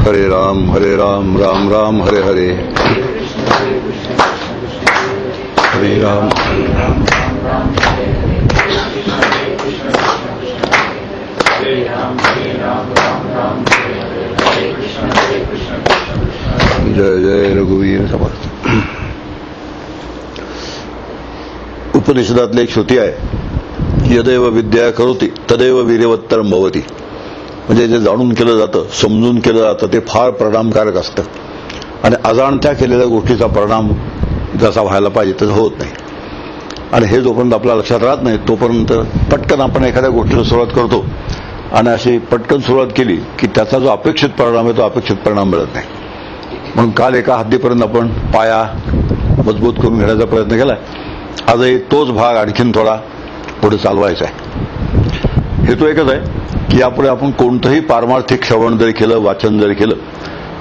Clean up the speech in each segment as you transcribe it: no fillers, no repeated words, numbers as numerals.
हरे राम राम राम हरे हरे, हरे राम जय जय रघुवीर समर्थ. उपनिषदातली एक श्रुती आहे, यदेव विद्या करोति तदेव वीर्यवत्तरम भवति. म्हणजे जे जाणून केलं जातं, समजून केलं जातं ते फार परिणामकारक असतं आणि अजाणत्या केलेल्या गोष्टीचा परिणाम जसा व्हायला पाहिजे तसं होत नाही. आणि हे जोपर्यंत आपल्या लक्षात राहत नाही तोपर्यंत पटकन आपण एखाद्या गोष्टीला सुरुवात करतो आणि अशी पटकन सुरुवात केली की त्याचा जो अपेक्षित परिणाम आहे तो अपेक्षित परिणाम मिळत नाही. म्हणून काल एका हद्दीपर्यंत आपण पाया मजबूत करून घेण्याचा प्रयत्न केलाय. आजही तोच भाग आणखीन थोडा पुढे चालवायचा आहे. हेतू एकच आहे की यापुढे आपण कोणतंही पारमार्थिक श्रवण जरी केलं, वाचन जरी केलं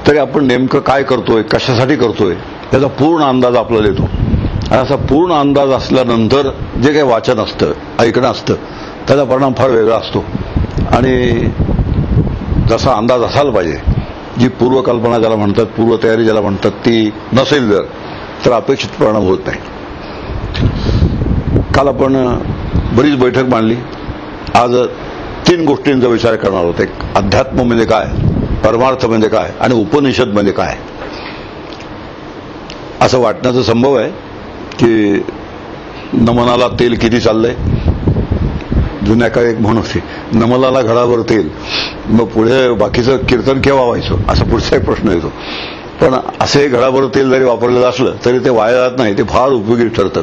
तरी आपण नेमकं काय करतोय, कशासाठी करतोय याचा पूर्ण अंदाज आपल्याला येतो. आणि असा पूर्ण अंदाज असल्यानंतर जे काही वाचन असतं, ऐकणं असतं त्याचा परिणाम फार वेगळा असतो. आणि जसा अंदाज असायला पाहिजे, जी पूर्वकल्पना ज्याला म्हणतात, पूर्वतयारी ज्याला म्हणतात, ती नसेल जर तर अपेक्षित परिणाम होत नाही. काल आपण बरीच बैठक मांडली. आज 3 गोष्टींचा विचार करणार आहोत. एक अध्यात्म म्हणजे काय, परमार्थ म्हणजे काय आणि उपनिषद म्हणजे काय. असं वाटण्याचा संभव आहे की नमनाला तेल किती चाललंय. जुन्या काळी एक म्हण होती, नमनाला घडाभर तेल, मग पुढे बाकीचं कीर्तन केव्हा व्हायचं असा पुढचा एक प्रश्न येतो. पण असे घडाभर तेल जरी वापरलेलं असलं तरी ते वाया जात नाही, ते फार उपयोगी ठरतं.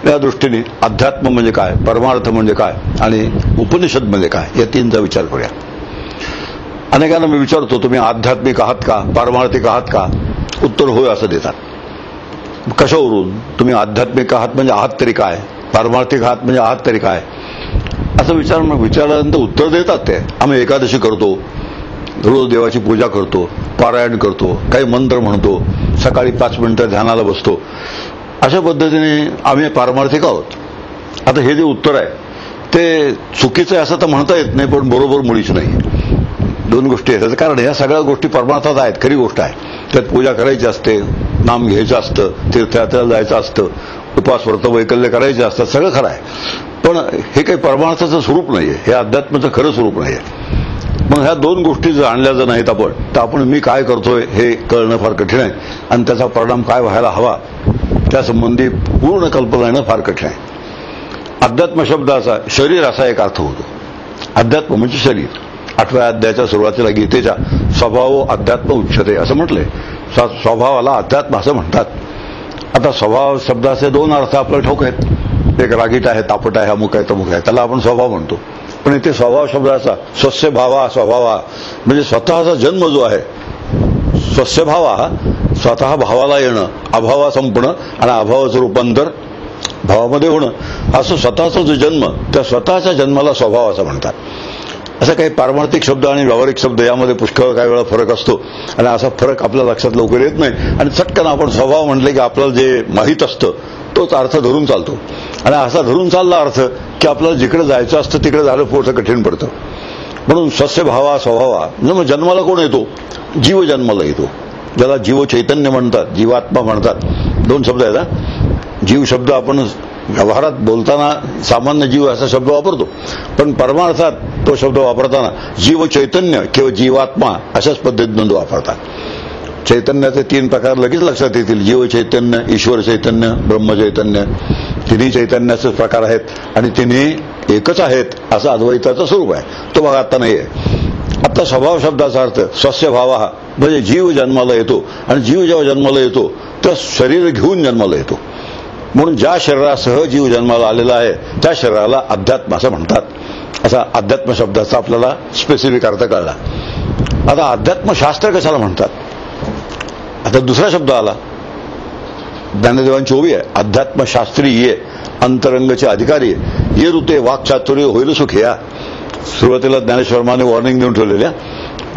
या दृष्टीने अध्यात्म म्हणजे काय, परमार्थ म्हणजे काय आणि उपनिषद म्हणजे काय या 3चा विचार करूया. अनेकांना मी विचारतो, तुम्ही आध्यात्मिक आहात का, पारमार्थिक आहात का? उत्तर होय असं देतात. कशावरून? तुम्ही आध्यात्मिक आहात म्हणजे आहात तरी काय, पारमार्थिक आहात म्हणजे आहात तरी काय असं विचारल्यानंतर उत्तर देतात ते. आम्ही एकादशी करतो, रोज देवाची पूजा करतो, पारायण करतो, काही मंत्र म्हणतो, सकाळी 5 मिनिटं ध्यानाला बसतो. अशा पद्धतीने आम्ही पारमार्थिक आहोत. आता हे जे उत्तर आहे ते चुकीचं आहे असं तर म्हणता येत नाही, पण बरोबर मुळीच नाही. 2 गोष्टी आहेत. कारण ह्या सगळ्या गोष्टी परमार्थात आहेत, खरी गोष्ट आहे. त्यात पूजा करायची असते, नाम घ्यायचं असतं, तीर्थयात्रेला जायचं असतं, उपवास व्रत वैकल्य करायचे असतात, सगळं खरं आहे. पण हे काही परमार्थाचं स्वरूप नाहीये, हे अध्यात्माचं खरं स्वरूप नाहीये. मग ह्या 2 गोष्टी जर आणल्या जर नाहीत आपण, तर आपण मी काय करतोय हे कळणं फार कठीण आहे आणि त्याचा परिणाम काय व्हायला हवा त्यासंबंधी पूर्ण कल्पना येणं फार कठीण आहे. अध्यात्म शब्दाचा शरीर असा एक अर्थ होतो. अध्यात्म म्हणजे शरीर. 8व्या अध्यायाच्या सुरुवातीला गीतेच्या स्वभाव अध्यात्म उच्चते असं म्हटलंय. स्वभावाला अध्यात्म असं म्हणतात. आता स्वभाव शब्दाचे 2 अर्थ आपल्याला ठाऊक आहेत. एक रागीट आहे, तापट आहे, अमुक आहे, तमुक आहे, त्याला आपण स्वभाव म्हणतो. पण इथे स्वभाव शब्दाचा स्वस्य भावा स्वभावा म्हणजे स्वतःचा जन्म जो आहे, स्वस्य भावा स्वतः भावाला येणं, अभावा संपणं आणि अभावाचं रूपांतर भावामध्ये होणं, असं स्वतःचा जो जन्म, त्या स्वतःच्या जन्माला स्वभाव असं म्हणतात. असं काही पारमार्थिक शब्द आणि व्यावहारिक शब्द यामध्ये पुष्कळ काही वेळा फरक असतो आणि असा फरक आपल्या लक्षात लवकर येत नाही आणि चटकन आपण स्वभाव म्हटले की आपल्याला जे माहीत असतं तोच अर्थ धरून चालतो. आणि असा धरून चालला अर्थ की आपल्याला जिकडे जायचं असतं तिकडे जायला पुढचं कठीण पडतं. म्हणून स्वस्य भावा स्वभावा म्हणजे जन्माला कोण येतो? जीव जन्माला येतो, ज्याला जीव चैतन्य म्हणतात, जीवात्मा म्हणतात. 2 शब्द आहेत. जीव शब्द आपण व्यवहारात बोलताना सामान्य जीव असा शब्द वापरतो, पण परमार्थात तो शब्द वापरताना जीव चैतन्य किंवा जीवात्मा अशाच पद्धतीनं वापरतात. चैतन्याचे 3 प्रकार लगेच लक्षात येतील. जीव चैतन्य, ईश्वर चैतन्य, ब्रह्म चैतन्य. तिन्ही चैतन्याचे प्रकार आहेत आणि तिन्ही एकच आहेत असं अद्वैताचं स्वरूप आहे. तो भाग आता नाही आहे. आता स्वभाव शब्दाचा अर्थ स्वस्य भाव हा म्हणजे जीव जन्माला येतो, आणि जीव जेव्हा जन्माला येतो तर शरीर घेऊन जन्माला येतो. म्हणून ज्या शरीरासह जीव जन्माला आलेला आहे त्या शरीराला अध्यात्म असं म्हणतात. असा अध्यात्म शब्दाचा आपल्याला स्पेसिफिक अर्थ कळला. आता अध्यात्मशास्त्र कशाला म्हणतात? आता दुसरा शब्द आला, ज्ञानदेवांची ओवी आहे, अध्यात्मशास्त्री ये अंतरंगचे अधिकारी ये ऋते वाक्चातुर्य होईल सुखिया. सुरुवातीला ज्ञानेश्वर माने वॉर्निंग देऊन ठेवलेल्या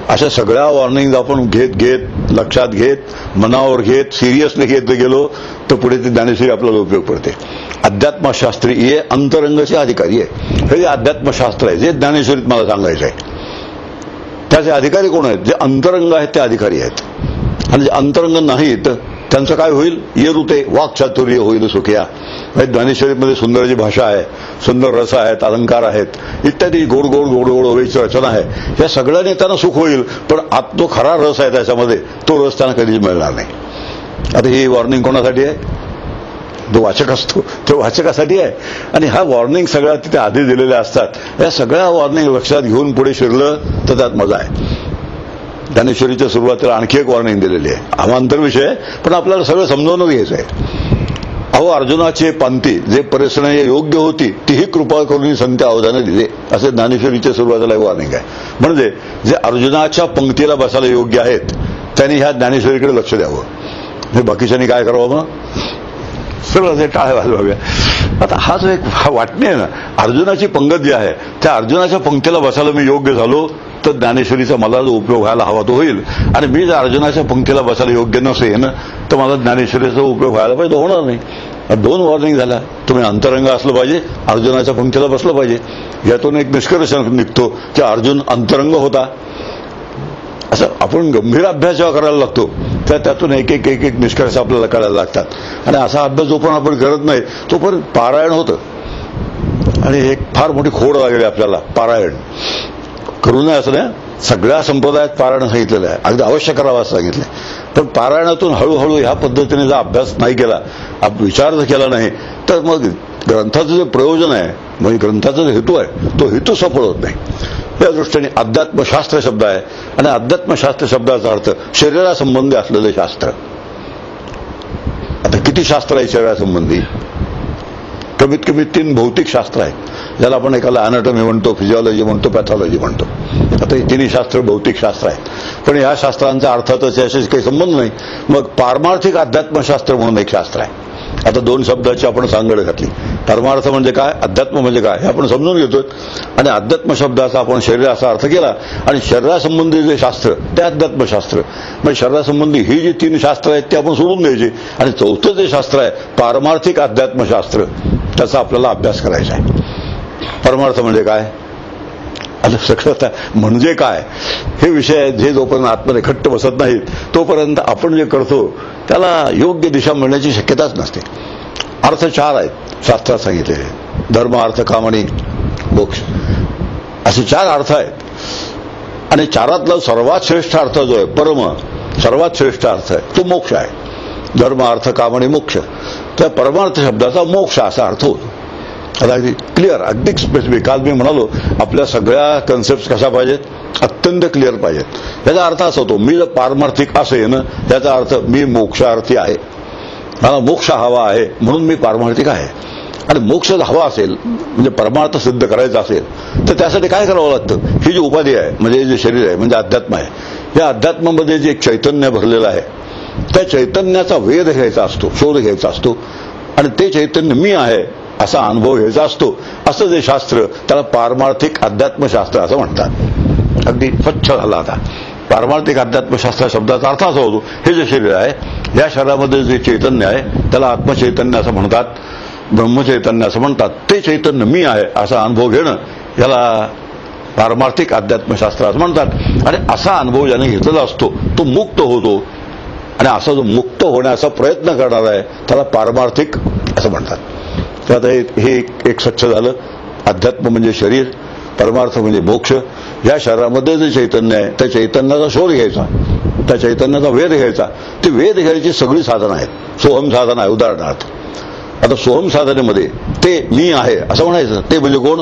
अशा सगळ्या वॉर्निंग आपण घेत लक्षात घेत मनावर घेत सिरियसली घेत गेलो तर पुढे ती ज्ञानेश्वरी आपल्याला उपयोग पडते. अध्यात्मशास्त्री ये अंतरंगचे अधिकारी आहे, हे जे अध्यात्मशास्त्र आहे जे ज्ञानेश्वरीत मला सांगायचं आहे. त्याचे अधिकारी कोण आहेत? जे अंतरंग आहेत ते अधिकारी आहेत. आणि जे अंतरंग नाहीत त्यांचं काय होईल? ये ऋते वाक्चातुर्य होईल सुखिया. ज्ञानेश्वरीमध्ये सुंदर जी भाषा आहे, सुंदर रस आहेत, अलंकार आहेत, इत्यादी गोड गोड गोड गोड ओळीची रचना आहे. या सगळ्याने त्यांना सुख होईल, पण आत जो खरा रस आहे त्याच्यामध्ये तो रस त्यांना कधीच मिळणार नाही. आता ही वॉर्निंग कोणासाठी आहे? जो वाचक असतो तो वाचकासाठी आहे. आणि हा वॉर्निंग सगळ्या तिथे आधी दिलेल्या असतात. या सगळ्या वॉर्निंग लक्षात घेऊन पुढे शिरलं तर त्यात मजा आहे. ज्ञानेश्वरीच्या सुरुवातीला आणखी एक वॉर्निंग दिलेली आहे. अवांतर विषय आहे, पण आपल्याला सगळं समजावून घ्यायचं आहे. अहो अर्जुनाची पंक्ती जे परिसणे योग्य होती तीही कृपा करून संत अवधाने दिले, असे ज्ञानेश्वरीच्या सुरुवातीला एक वॉर्निंग आहे. म्हणजे जे अर्जुनाच्या पंक्तीला बसायला योग्य आहेत त्यांनी ह्या ज्ञानेश्वरीकडे लक्ष द्यावं. हे बाकीच्यांनी काय करावं? मग सगळं ते टाळ्या वाजवाव्या. आता हा जो एक वाटणी आहे ना, अर्जुनाची पंगत जी आहे त्या अर्जुनाच्या पंक्तीला बसायला मी योग्य झालो तर ज्ञानेश्वरीचा मला जो उपयोग व्हायला हवा तो होईल. आणि मी जर अर्जुनाच्या पंक्तीला बसायला योग्य नसेन तर मला ज्ञानेश्वरीचा उपयोग व्हायला पाहिजे, होणार नाही. 2 वॉर्निंग झाला. तुम्ही अंतरंग असलं पाहिजे, अर्जुनाच्या पंक्तीला बसलं पाहिजे. यातून एक निष्कर्ष निघतो की अर्जुन अंतरंग होता. असं आपण गंभीर अभ्यास जेव्हा करायला लागतो तर त्यातून एक एक एक एक निष्कर्ष आपल्याला करायला लागतात. आणि असा अभ्यास जोपर्यंत आपण करत नाही तोपर्यंत पारायण होतं. आणि एक फार मोठी खोड लागली आपल्याला, पारायण करू नये असं नाही. सगळ्या संप्रदायात पारायण सांगितलेलं आहे, अगदी अवश्य करावं असं सांगितलंय. पण पारायणातून हळूहळू ह्या पद्धतीने जर अभ्यास नाही केला, विचार जर केला नाही तर मग ग्रंथाचं जे प्रयोजन आहे, म्हणजे ग्रंथाचा जो हेतू आहे तो हेतू सफळ होत नाही. या दृष्टीने अध्यात्मशास्त्र शब्द आहे. आणि अध्यात्मशास्त्र शब्दाचा अर्थ शरीरासंबंधी असलेले शास्त्र. आता किती शास्त्र आहे शरीरासंबंधी? कमीत कमी 3 भौतिक शास्त्र आहेत, ज्याला आपण एकाला अॅनाटॉमी म्हणतो, फिजिओलॉजी म्हणतो, पॅथॉलॉजी म्हणतो. आता ही 3 शास्त्र भौतिक शास्त्र आहेत. पण या शास्त्रांचा अर्थातच याशी काही संबंध नाही. मग पारमार्थिक अध्यात्मशास्त्र म्हणून एक शास्त्र आहे. आता 2 शब्दाची आपण सांगड घातली. परमार्थ म्हणजे काय, अध्यात्म म्हणजे काय हे आपण समजून घेतोय. आणि अध्यात्म शब्दाचा आपण शरीराचा अर्थ केला. आणि शरीरासंबंधी जे शास्त्र ते अध्यात्मशास्त्र. म्हणजे शरीरासंबंधी ही जी 3 शास्त्र आहेत ती आपण सोडून द्यायची. आणि 4थं जे शास्त्र आहे पारमार्थिक अध्यात्मशास्त्र, त्याचा आपल्याला अभ्यास करायचा आहे. परमार्थ म्हणजे काय, आता सगळं म्हणजे काय हे विषय जे जोपर्यंत आतमध्ये घट्ट बसत नाहीत तोपर्यंत आपण जे करतो त्याला योग्य दिशा मिळण्याची शक्यताच नसते. अर्थ 4 आहेत शास्त्रात सांगितलेले, धर्म अर्थ काम आणि मोक्ष असे 4 अर्थ आहेत. आणि 4तला सर्वात श्रेष्ठ अर्थ जो आहे परम, सर्वात श्रेष्ठ अर्थ आहे तो मोक्ष आहे. धर्म अर्थ काम आणि मोक्ष. त्या परमार्थ शब्दाचा मोक्ष असा अर्थ होतो. आता अगदी क्लिअर, अगदी स्पेसिफिक. काल मी म्हणालो आपल्या सगळ्या कन्सेप्ट कशा पाहिजेत, अत्यंत क्लिअर पाहिजेत. याचा अर्थ असा होतो, मी जर पारमार्थिक असेन त्याचा अर्थ मी मोक्षार्थी आहे, मला मोक्ष हवा आहे म्हणून मी पारमार्थिक आहे. आणि मोक्ष हवा असेल म्हणजे परमार्थ सिद्ध करायचा असेल तर त्यासाठी काय करावं लागतं? ही जी उपाधी आहे म्हणजे जे शरीर आहे म्हणजे अध्यात्म आहे, या अध्यात्मामध्ये जे चैतन्य भरलेलं आहे त्या चैतन्याचा वेध घ्यायचा असतो, शोध घ्यायचा असतो. आणि ते चैतन्य मी आहे असा अनुभव घ्यायचा असतो. असं जे शास्त्र त्याला पारमार्थिक अध्यात्मशास्त्र असं म्हणतात. अगदी स्वच्छ झाला. आता पारमार्थिक अध्यात्मशास्त्र शब्दाचा अर्थ असा होतो, हे जे शरीर आहे या शरीरामध्ये जे चैतन्य आहे त्याला आत्मचैतन्य असं म्हणतात, ब्रह्मचैतन्य असं म्हणतात. ते चैतन्य मी आहे असा अनुभव घेणं याला पारमार्थिक अध्यात्मशास्त्र असं म्हणतात. आणि असा अनुभव ज्याने घेतलेला असतो तो मुक्त होतो. आणि असा जो मुक्त होण्याचा प्रयत्न करणारा आहे त्याला पारमार्थिक असं म्हणतात. तर आता हे एक स्वच्छ झालं. अध्यात्म म्हणजे शरीर, परमार्थ म्हणजे मोक्ष. या शरीरामध्ये जे चैतन्य आहे त्या चैतन्याचा शोध घ्यायचा, त्या चैतन्याचा वेध घ्यायचा. ती वेध घ्यायची सगळी साधनं आहेत. सोहम साधन आहे उदाहरणार्थ. आता सोहम साधनेमध्ये ते मी आहे असं म्हणायचं. ते म्हणजे कोण?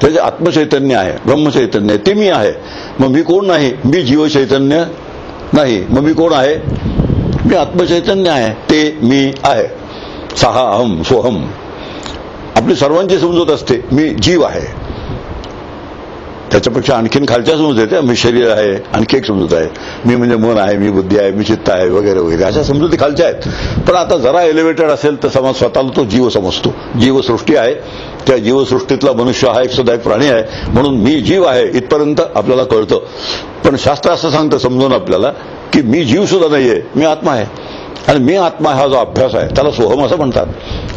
ते जे आत्मचैतन्य आहे, ब्रह्मचैतन्य आहे, ते मी आहे. मग मी कोण नाही? मी जीव चैतन्य नाही. मग मी कोण आहे? मी आत्मचैतन्य आहे, ते मी आहे. सहा अहम सोहम. आपली सर्वांची समजूत असते मी जीव आहे. त्याच्यापेक्षा आणखीन खालच्या समजूत येते. मी शरीर आहे, आणखी एक समजूत आहे. मी म्हणजे मन आहे, मी बुद्धी आहे, मी चित्त आहे वगैरे वगैरे अशा समजुती खालच्या आहेत. पण आता जरा एलिव्हेटेड असेल तर समाज स्वतःला तो जीव समजतो. जीवसृष्टी आहे. त्या जीवसृष्टीतला मनुष्य हा एक सुद्धा एक प्राणी आहे. म्हणून मी जीव आहे इथपर्यंत आपल्याला कळतं. पण शास्त्र असं सांगतं समजून आपल्याला की मी जीव सुद्धा नाहीये, मी आत्मा आहे. आणि मी आत्मा हा जो अभ्यास आहे त्याला सोहम असं म्हणतात.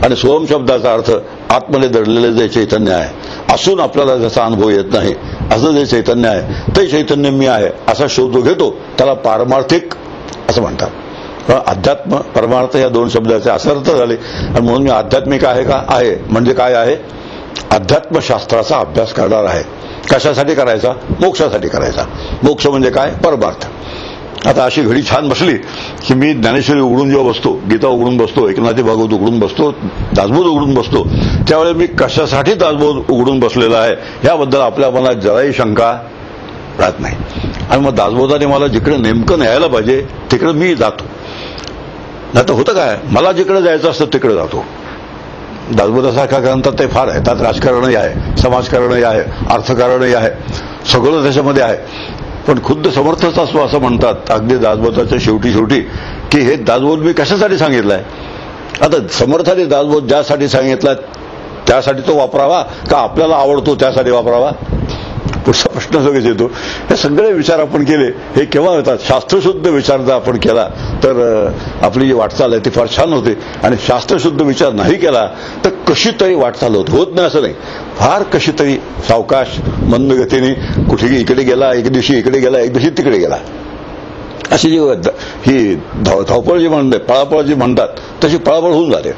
आणि सोहम शब्दाचा अर्थ आतमध्ये दडलेले जे चैतन्य आहे, असून आपल्याला ज्याचा अनुभव येत नाही असं जे चैतन्य आहे ते चैतन्य मी आहे असा शोध घेतो, त्याला पारमार्थिक असं म्हणतात. अध्यात्म परमार्थ या दोन शब्दाचे असे अर्थ झाले. आणि म्हणून मी आध्यात्मिक आहे का? आहे. म्हणजे काय आहे? अध्यात्मशास्त्राचा अभ्यास करणार आहे. कशासाठी करायचा? मोक्षासाठी करायचा. मोक्ष म्हणजे काय? परमार्थ. आता अशी घडी छान बसली की मी ज्ञानेश्वरी उघडून जेव्हा बसतो, गीता उघडून बसतो, एकनाथी भागवत उघडून बसतो, दासबोध उघडून बसतो, त्यावेळेस मी कशासाठी दासबोध उघडून बसलेला आहे याबद्दल आपल्या मनात जराही शंका राहत नाही. आणि मग दासबोधाने मला जिकडे नेमकं न्यायला पाहिजे तिकडे मी जातो. नाही तर होतं काय, मला जिकडे जायचं असतं तिकडे जातो. दासबोधासारख्या ग्रंथात ते फार आहे. त्यात राजकारणही आहे, समाजकारणही आहे, अर्थकारणही आहे, सगळं त्याच्यामध्ये आहे. पण खुद्द समर्थच असतो असं म्हणतात अगदी दासबोधाच्या शेवटी की हे दासबोध मी कशासाठी सांगितलंय. आता समर्थाने दासबोध ज्यासाठी सांगितला त्यासाठी तो वापरावा का आपल्याला आवडतो त्यासाठी वापरावा? पुढचा प्रश्न लगेच येतो. हे सगळे विचार आपण केले हे केव्हा होतात? शास्त्रशुद्ध विचार जर आपण केला तर आपली जी वाटचाल आहे ती फार छान होते. आणि शास्त्रशुद्ध विचार नाही केला तर कशी तरी वाटचाल होत नाही असं नाही. फार कशी तरी सावकाश मंद गतीने कुठेही इकडे गेला, एक दिवशी इकडे गेला, एक दिवशी तिकडे गेला, अशी जी ही धावपळ जी म्हणते, पळापळ जी म्हणतात तशी पळापळ होऊन जाते.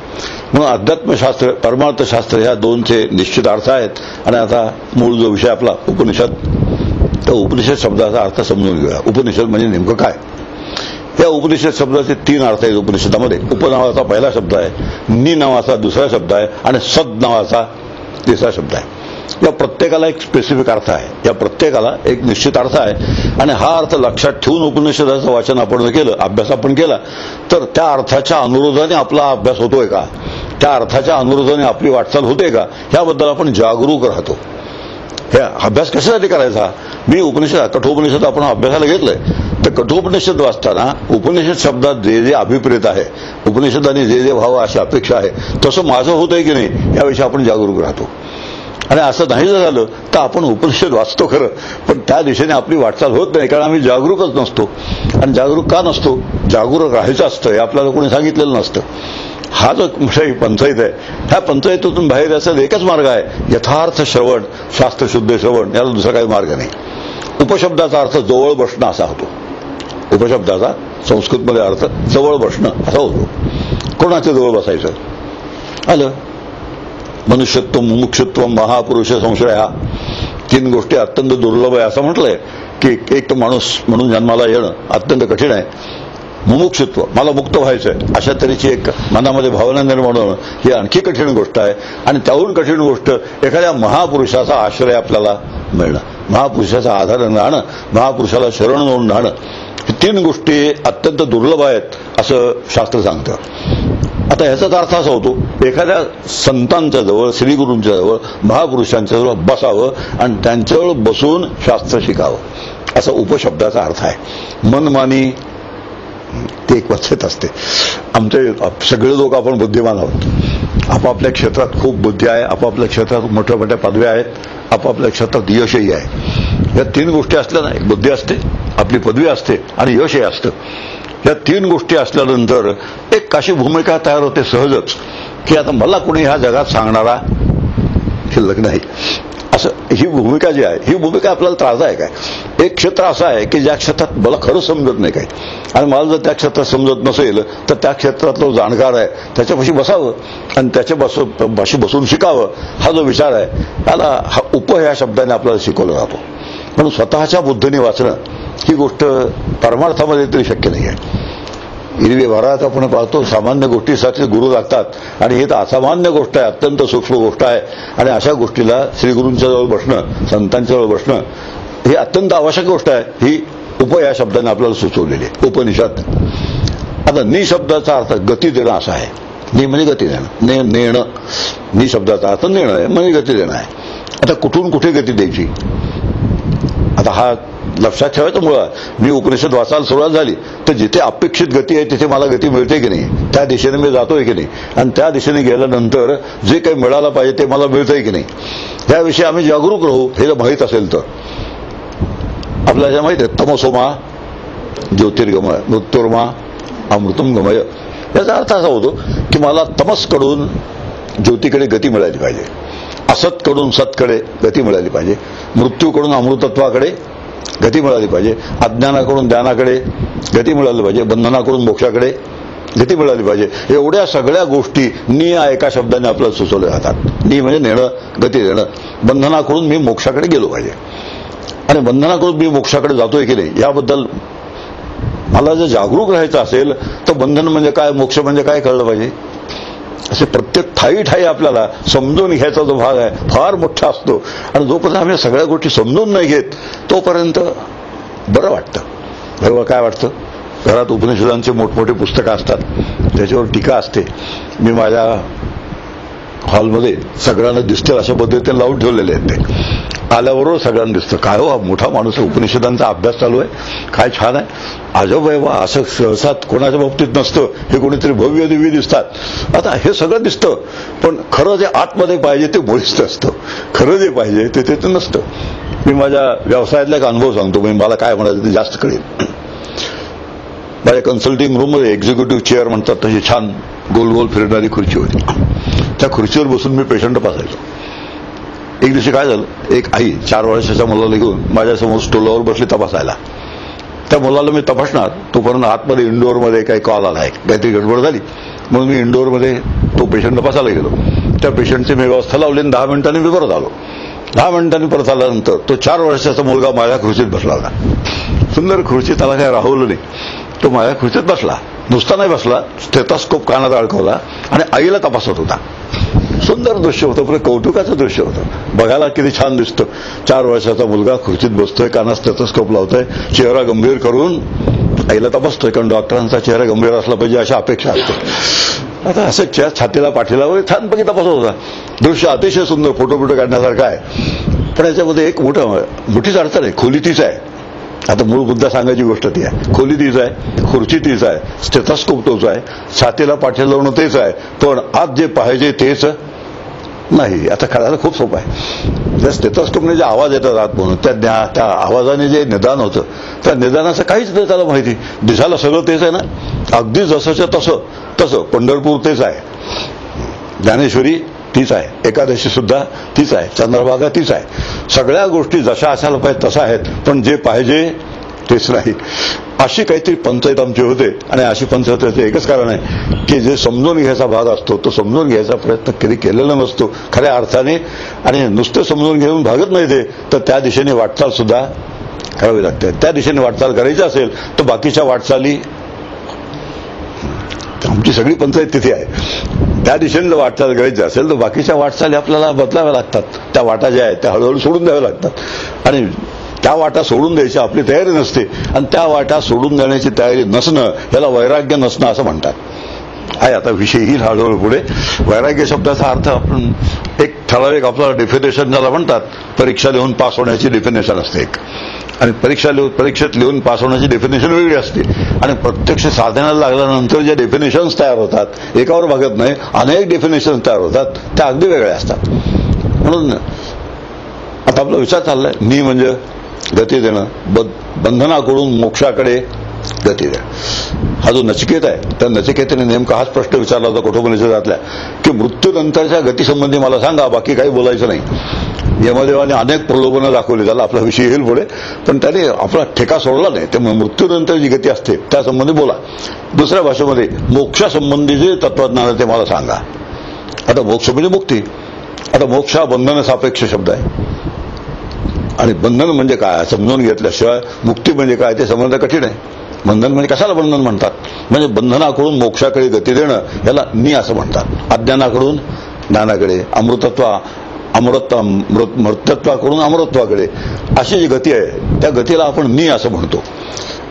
म्हणून अध्यात्मशास्त्र परमार्थशास्त्र ह्या दोनचे निश्चित अर्थ आहेत. आणि आता मूळ जो विषय आपला उपनिषद, तर उपनिषद शब्दाचा अर्थ समजून घेऊया. उपनिषद म्हणजे नेमकं काय? या उपनिषद शब्दाचे 3 अर्थ आहेत उपनिषदामध्ये. उप नावाचा पहिला शब्द आहे, नि नावाचा दुसरा शब्द आहे आणि सद नावाचा तिसरा शब्द आहे. या प्रत्येकाला एक स्पेसिफिक अर्थ आहे, या प्रत्येकाला एक निश्चित अर्थ आहे. आणि हा अर्थ लक्षात ठेवून उपनिषदाचं वाचन आपण केलं, अभ्यास आपण केला तर त्या अर्थाच्या अनुरोधाने आपला अभ्यास होतोय का, त्या अर्थाच्या अनुरोधाने आपली वाटचाल होते का, याबद्दल आपण जागरूक राहतो. हे अभ्यास कशासाठी करायचा? मी कठोपनिषद आपण अभ्यासाला घेतलंय तर कठोपनिषद वाचताना उपनिषद शब्दात जे जे अभिप्रेत आहे, उपनिषदाने जे जे व्हावं अशी अपेक्षा आहे तसं माझं होतंय की नाही याविषयी आपण जागरूक राहतो. आणि असं नाही झालं तर आपण उपनिषद वाचतो खरं, पण त्या दिशेने आपली वाटचाल होत नाही, कारण आम्ही जागरूकच नसतो. आणि जागरूक का नसतो? जागरूक राहायचं असतं हे आपल्याला कोणी सांगितलेलं नसतं. हा जो पंचायत आहे, ह्या पंचायतीतून बाहेर याचा एकच मार्ग आहे, यथार्थ श्रवण, शास्त्रशुद्ध श्रवण. याला दुसरा काही मार्ग नाही. उपशब्दाचा अर्थ जवळ बसणं असा होतो. उपशब्दाचा संस्कृतमध्ये अर्थ जवळ बसणं असा होतो. कोणाच्या जवळ बसायचं? आलं मनुष्यत्व, मुमुक्षुत्व, महापुरुष संशय, हा 3 गोष्टी अत्यंत दुर्लभ आहे असं म्हटलंय की एक तर माणूस म्हणून जन्माला येणं अत्यंत कठीण आहे. मुमुक्षुत्व, मला मुक्त व्हायचंय अशा तऱ्हेची एक मनामध्ये भावना निर्माण होणं ही आणखी कठीण गोष्ट आहे. आणि त्याहून कठीण गोष्ट एखाद्या महापुरुषाचा आश्रय आपल्याला मिळणं, महापुरुषाचा आधार राहणं, महापुरुषाला शरण जाऊन राहणं, ही 3 गोष्टी अत्यंत दुर्लभ आहेत असं शास्त्र सांगतं. आता ह्याचाच अर्थ असा होतो, एखाद्या संतांच्या जवळ, श्रीगुरूंच्या जवळ, महापुरुषांच्या जवळ बसावं आणि त्यांच्याजवळ बसून शास्त्र शिकावं, असा उपशब्दाचा अर्थ आहे. मनमानी ते एक वचत असते. आमचे सगळे लोक आपण बुद्धिमान आहोत. आपापल्या क्षेत्रात खूप बुद्धी आहे, आपापल्या क्षेत्रात मोठ्या मोठ्या पदव्या आहेत, आपापल्या क्षेत्रात यशही आहे. या 3 गोष्टी असल्या ना, एक बुद्धी असते, आपली पदवी असते आणि यशही असतं. या 3 गोष्टी असल्यानंतर एक अशी भूमिका तयार होते सहजच की आता मला कोणी ह्या जगात सांगणारा शिल्लक नाही. असं ही भूमिका जी आहे ही भूमिका आपल्याला त्रासदायक आहे. एक क्षेत्र असं आहे की ज्या क्षेत्रात मला खरं समजत नाही काही, आणि मला जर त्या क्षेत्रात समजत नसेल तर त्या क्षेत्रातला जाणकार आहे त्याच्यापाशी बसावं आणि त्याच्यापाशी बसून शिकावं. हा जो विचार आहे त्याला हा ह्या शब्दाने आपल्याला शिकवला जातो. म्हणून स्वतःच्या बुद्धीने वाचणं ही गोष्ट परमार्थामध्ये तरी शक्य नाही आहे. एरवी भरात आपण पाहतो सामान्य गोष्टीसाठी गुरु लागतात आणि ही तर असामान्य गोष्ट आहे, अत्यंत सूक्ष्म गोष्ट आहे. आणि अशा गोष्टीला श्रीगुरूंच्या जवळ बसणं, संतांच्या जवळ बसणं ही अत्यंत आवश्यक गोष्ट आहे. ही या शब्दाने आपल्याला सुचवलेली आहे उपनिषद. आता नि शब्दाचा अर्थ गती देणं असा आहे. नि म्हणजे गती देणं, नेणं. नि शब्दाचा अर्थ नेणं आहे म्हणजे गती देणं आहे. आता कुठून कुठे गती द्यायची, आता हा लक्षात ठेवायचं. मुळात मी उपनिषद वाचायला सुरुवात झाली तर जिथे अपेक्षित गती आहे तिथे मला गती मिळते की नाही, त्या दिशेने मी जातोय की नाही, आणि त्या दिशेने गेल्यानंतर जे काही मिळायला पाहिजे ते मला मिळतंय की नाही, त्याविषयी आम्ही जागरूक राहू. हे जर माहीत असेल तर आपल्याला माहित आहे तमसोमा ज्योतिर्गमय मृत्युर्मा अमृतम गमय. याचा अर्थ असा होतो की मला तमसकडून ज्योतीकडे गती मिळाली पाहिजे, असतकडून सतकडे गती मिळाली पाहिजे, मृत्यूकडून अमृतत्वाकडे गती मिळाली पाहिजे, अज्ञानाकडून ज्ञानाकडे गती मिळाली पाहिजे, बंधनाकडून मोक्षाकडे गती मिळाली पाहिजे. एवढ्या सगळ्या गोष्टी नि या एका शब्दाने आपल्याला सुचवल्या जातात. नि म्हणजे नेणं, गती देणं. बंधनाकडून मी मोक्षाकडे गेलो पाहिजे, आणि बंधनाकडून मी मोक्षाकडे जातोय की नाही याबद्दल मला जर जागरूक राहायचं असेल तर बंधन म्हणजे काय, मोक्ष म्हणजे काय कळलं पाहिजे. असे प्रत्येक ठाई आपल्याला समजून घ्यायचा जो भाग आहे फार मोठा असतो. आणि जोपर्यंत आम्ही सगळ्या गोष्टी समजून नाही घेत तोपर्यंत बरं वाटतं. बरोबर काय वाटतं, घरात उपनिषदांचे मोठमोठे पुस्तकं असतात, त्याच्यावर टीका असते. मी माझ्या हॉलमध्ये सगळ्यांना दिसतील अशा पद्धतीने लावून ठेवलेले आहेत. ते आल्याबरोबर सगळ्यांना दिसतं काय हो मोठा माणूस आहे, उपनिषदांचा अभ्यास चालू आहे, काय छान आहे, अजब आहे वा. असं सहसा कोणाच्या बाबतीत नसतं. हे कोणीतरी भव्य दिव्य दिसतात. आता हे सगळं दिसतं पण खरं जे आतमध्ये पाहिजे ते मुळीच नसतं. खरं जे पाहिजे ते तिथे नसतं. मी माझ्या व्यवसायातला एक अनुभव सांगतो. मला काय म्हणायचं ते जास्त कळेल. माझ्या कन्सल्टिंग रूममध्ये एक्झिक्युटिव्ह चेअर म्हणतात तशी छान गोल गोल फिरणारी खुर्ची होती. त्या खुर्चीवर बसून मी पेशंट पासायचो. एक दिवशी काय झालं, एक आई 4 वर्षाच्या मुलाला घेऊन माझ्यासमोर स्टोलावर बसली तपासायला. त्या मुलाला मी तपासणार तोपर्यंत आतमध्ये इंडोअरमध्ये काही कॉल आला आहे, काहीतरी गडबड झाली. म्हणून मी इंडोअरमध्ये तो पेशंट तपासायला गेलो. त्या पेशंटची मी व्यवस्था लावली आणि 10 मिनिटांनी मी परत आलो. 10 मिनिटांनी परत आल्यानंतर तो 4 वर्षाचा मुलगा माझ्या खुर्चीत बसला होता. सुंदर खुर्ची, त्याला काही राहवलं नाही. तो माझ्या खुर्चीत बसला, नुसता नाही बसला, स्टेथोस्कोप कानात अडकवला आणि आईला तपासत होता. सुंदर दृश्य होतं, पण कौतुकाचं दृश्य होतं. बघायला किती छान दिसतं. 4 वर्षाचा मुलगा खुर्चीत बसतोय, कानात स्टेथोस्कोप लावतोय, चेहरा गंभीर करून आईला तपासतोय. कारण डॉक्टरांचा चेहरा गंभीर असला पाहिजे अशी अपेक्षा असते. आता असं छातीला पाठीला वगैरे छानपैकी तपासत होता. दृश्य अतिशय सुंदर, फोटो काढण्यासारखं आहे. पण याच्यामध्ये एक मोठीच अडचण आहे. खोली तीच आहे. आता मूळ मुद्दा सांगायची गोष्ट ती आहे. खोली तीच आहे, खुर्ची तीच आहे, स्टेथोस्कोप तोच आहे, छातीला पाठी लावणं तेच आहे, पण आत जे पाहिजे तेच नाही. आता कळायला खूप सोपं आहे. त्या स्टेथोस्कोपने जे आवाज येतात आत म्हणून त्या आवाजाने जे निदान होतं त्या निदानाचं काहीच नाही त्याला माहिती. दिसायला सगळं तेच आहे ना, अगदी जसंच्या तसं. पंढरपूर तेच आहे, ज्ञानेश्वरी तीच आहे, एकादशी सुद्धा तीच आहे, चंद्रभागा तीच आहे. सगळ्या गोष्टी जशा असायला पाहिजे तशा आहेत, पण जे पाहिजे तेच नाही. अशी काहीतरी पंचायत आमची होते. आणि अशी पंचायतीचं एकच कारण आहे की जे समजून घ्यायचा भाग असतो तो समजून घ्यायचा प्रयत्न कधी केलेला नसतो खऱ्या अर्थाने. आणि नुसतं समजून घेऊन भागत नाही ते, तर त्या दिशेने वाटचाल सुद्धा करावी लागते. त्या दिशेने वाटचाल करायची असेल तर बाकीच्या वाटचाली, आमची सगळी पंचायत तिथे आहे. त्या दिशेने जर वाटचाल करायची असेल तर बाकीच्या वाटचाली आपल्याला बदलाव्या लागतात. त्या वाटा ज्या आहेत त्या हळूहळू सोडून द्याव्या लागतात. आणि त्या वाटा सोडून द्यायची आपली तयारी नसते. आणि त्या वाटा सोडून देण्याची तयारी नसणं याला वैराग्य नसणं असं म्हणतात. आहे आता विषय ही हळूहळू पुढे. वैराग्य शब्दाचा अर्थ आपण एक ठराविक आपल्याला डेफिनेशन ज्याला म्हणतात, परीक्षा लिहून पास होण्याची डेफिनेशन असते एक, आणि परीक्षेत लिहून पास होण्याची डेफिनेशन वेगळी असते. आणि प्रत्यक्ष साधनाला लागल्यानंतर जे डेफिनेशन्स तयार होतात एकावर भागत नाही, अनेक डेफिनेशन्स तयार होतात, त्या अगदी वेगळ्या असतात. म्हणून आता आपला विचार चाललाय नि म्हणजे गती देणं, बंधनाकडून मोक्षाकडे गती देणं. हा जो नचिकेत आहे त्या नचिकेतेने नेमका हाच प्रश्न विचारला होता कठोपनिषदातल्या की मृत्यूनंतरच्या गतीसंबंधी मला सांगा, बाकी काही बोलायचं नाही. यमदेवाने अनेक प्रलोभनं दाखवली, त्याला आपला विषय येईल पुढे, पण त्याने आपला ठेका सोडला नाही. त्यामुळे मृत्यूनंतर जी गती असते त्यासंबंधी बोला. दुसऱ्या भाषेमध्ये मोक्षासंबंधी जे तत्वज्ञान आहे ते मला सांगा. आता मोक्ष म्हणजे मुक्ती. आता मोक्ष हा बंधन सापेक्ष शब्द आहे, आणि बंधन म्हणजे काय समजून घेतल्याशिवाय मुक्ती म्हणजे काय ते समजणं कठीण आहे. बंधन म्हणजे कशाला बंधन म्हणतात, म्हणजे बंधनाकडून मोक्षाकडे गती देणं याला नि असं म्हणतात. अज्ञानाकडून ज्ञानाकडे, मृत्यत्वाकडून अमृतत्वाकडे अशी जी गती आहे त्या गतीला आपण नि असं म्हणतो.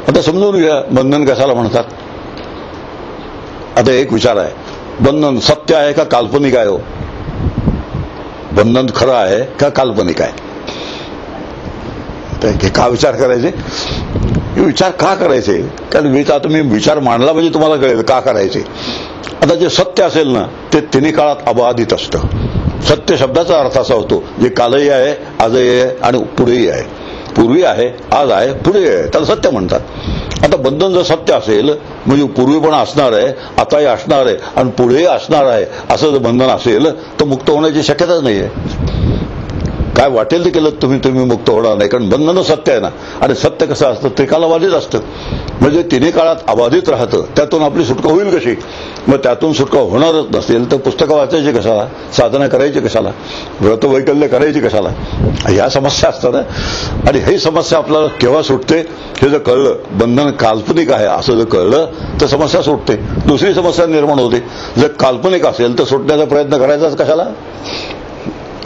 आता समजून घ्या बंधन कशाला म्हणतात. आता एक विचार आहे, बंधन सत्य आहे का काल्पनिक आहे? हो, बंधन खरं आहे का काल्पनिक आहे? का विचार करायचे? विचार का करायचे? कारण आता मी विचार मांडला म्हणजे तुम्हाला कळेल का करायचे. आता जे सत्य असेल ना ते तिन्ही काळात अबाधित असतं. सत्य शब्दाचा अर्थ असा होतो जे कालही आहे, आजही आहे आणि पुढेही आहे. पूर्वी आहे, आज आहे, पुढे आहे, त्याला सत्य म्हणतात. आता बंधन जर सत्य असेल म्हणजे पूर्वी पण असणार आहे, आताही असणार आहे आणि पुढेही असणार आहे असं जर बंधन असेल तर मुक्त होण्याची शक्यताच नाही आहे. काय वाटेल ते केलं तुम्ही मुक्त होणार नाही, कारण बंधन सत्य आहे ना. आणि सत्य कसं असतं ते कालाबाधित असतं, म्हणजे तिन्ही काळात अबाधित राहतं. त्यातून आपली सुटका होईल कशी? मग त्यातून सुटका होणारच नसेल तर पुस्तकं वाचायची कशाला, साधना करायची कशाला, व्रतवैकल्य करायची कशाला, ह्या समस्या असतात. आणि ही समस्या आपल्याला केव्हा सुटते हे जर कळलं, बंधन काल्पनिक आहे असं जर कळलं तर समस्या सुटते. दुसरी समस्या निर्माण होते, जर काल्पनिक असेल तर सुटण्याचा प्रयत्न करायचाच कशाला.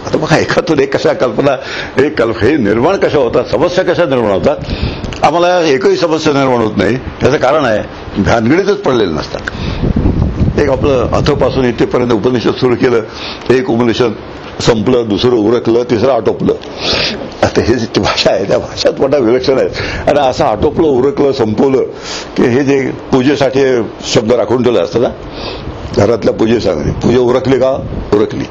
आता बघा एकातून एक कशा कल्पना, हे निर्माण कशा होतात, समस्या कशा निर्माण होतात. आम्हाला एकही समस्या निर्माण होत नाही. याचं कारण आहे भानगडीतच पडलेलं नसतात. एक आपलं अथपासून इथेपर्यंत उपनिषद सुरू केलं, एक उपनिषद संपलं, दुसरं उरकलं, तिसरं आटोपलं. आता हे जी भाषा आहे त्या भाषात मोठा विलक्षण आहे. आणि असं आटोपलं, उरकलं, संपवलं की हे जे पूजेसाठी शब्द राखून ठेवले असतं ना, घरातल्या पूजेसाठी, पूजा उरकली का उरकली,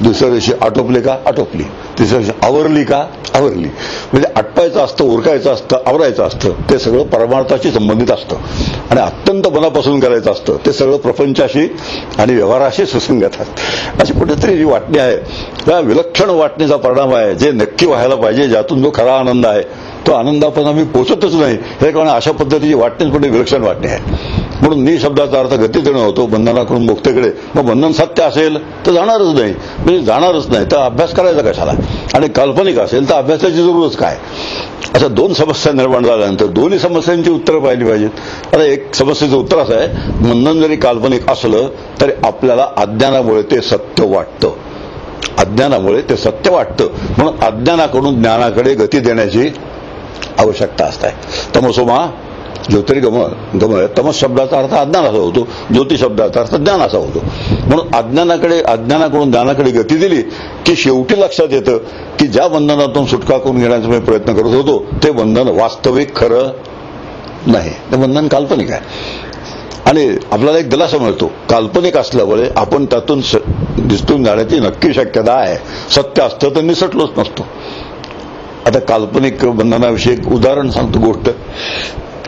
दुसऱ्या दिवशी आटोपले का आटोपली, तिसऱ्या दिवशी आवरली का आवरली. म्हणजे आटपायचं असतं, उरकायचं असतं, आवरायचं असतं, ते सगळं परमार्थाशी संबंधित असतं. आणि अत्यंत मनापासून करायचं असतं ते सगळं प्रपंचाशी आणि व्यवहाराशी सुसंगत असतं. अशी कुठेतरी जी वाटणी आहे त्या विलक्षण वाटणीचा परिणाम आहे, जे नक्की व्हायला पाहिजे, ज्यातून जो खरा आनंद आहे तो आनंद आपण आम्ही पोचतच नाही. हे कारण अशा पद्धतीची वाटणीच कुठे विलक्षण वाटणी आहे. म्हणून नि शब्दाचा अर्थ गती देणं होतो बंधनाकडून मुक्तीकडे. मग बंधन सत्य असेल तर जाणारच नाही, म्हणजे जाणारच नाही तर अभ्यास करायचा कशाला. आणि काल्पनिक असेल तर अभ्यासाची जरूरच काय. अशा दोन समस्या निर्माण झाल्यानंतर दोन्ही समस्यांची उत्तरं पाहिली पाहिजेत. आता एक समस्येचं उत्तर असं आहे, बंधन जरी काल्पनिक असलं तरी आपल्याला अज्ञानामुळे ते सत्य वाटतं. अज्ञानामुळे ते सत्य वाटतं, म्हणून अज्ञानाकडून ज्ञानाकडे गती देण्याची आवश्यकता असते. तमसोमा ज्योतिर्गमय, तमस शब्दाचा अर्थ अज्ञान असा होतो, ज्योती शब्दाचा अर्थ ज्ञान असा होतो. म्हणून अज्ञानाकडून ज्ञानाकडे गती दिली की शेवटी लक्षात येतं की ज्या बंधनातून सुटका करून घेण्याचा मी प्रयत्न करत होतो ते बंधन वास्तविक खरं नाही, ते बंधन काल्पनिक आहे. आणि आपल्याला एक दिलासा मिळतो, काल्पनिक असल्यामुळे आपण त्यातून दिसून जाण्याची नक्की शक्यता आहे. सत्य असतं तर निसटलोच नसतो. आता काल्पनिक बंधनाविषयी एक उदाहरण सांगतो.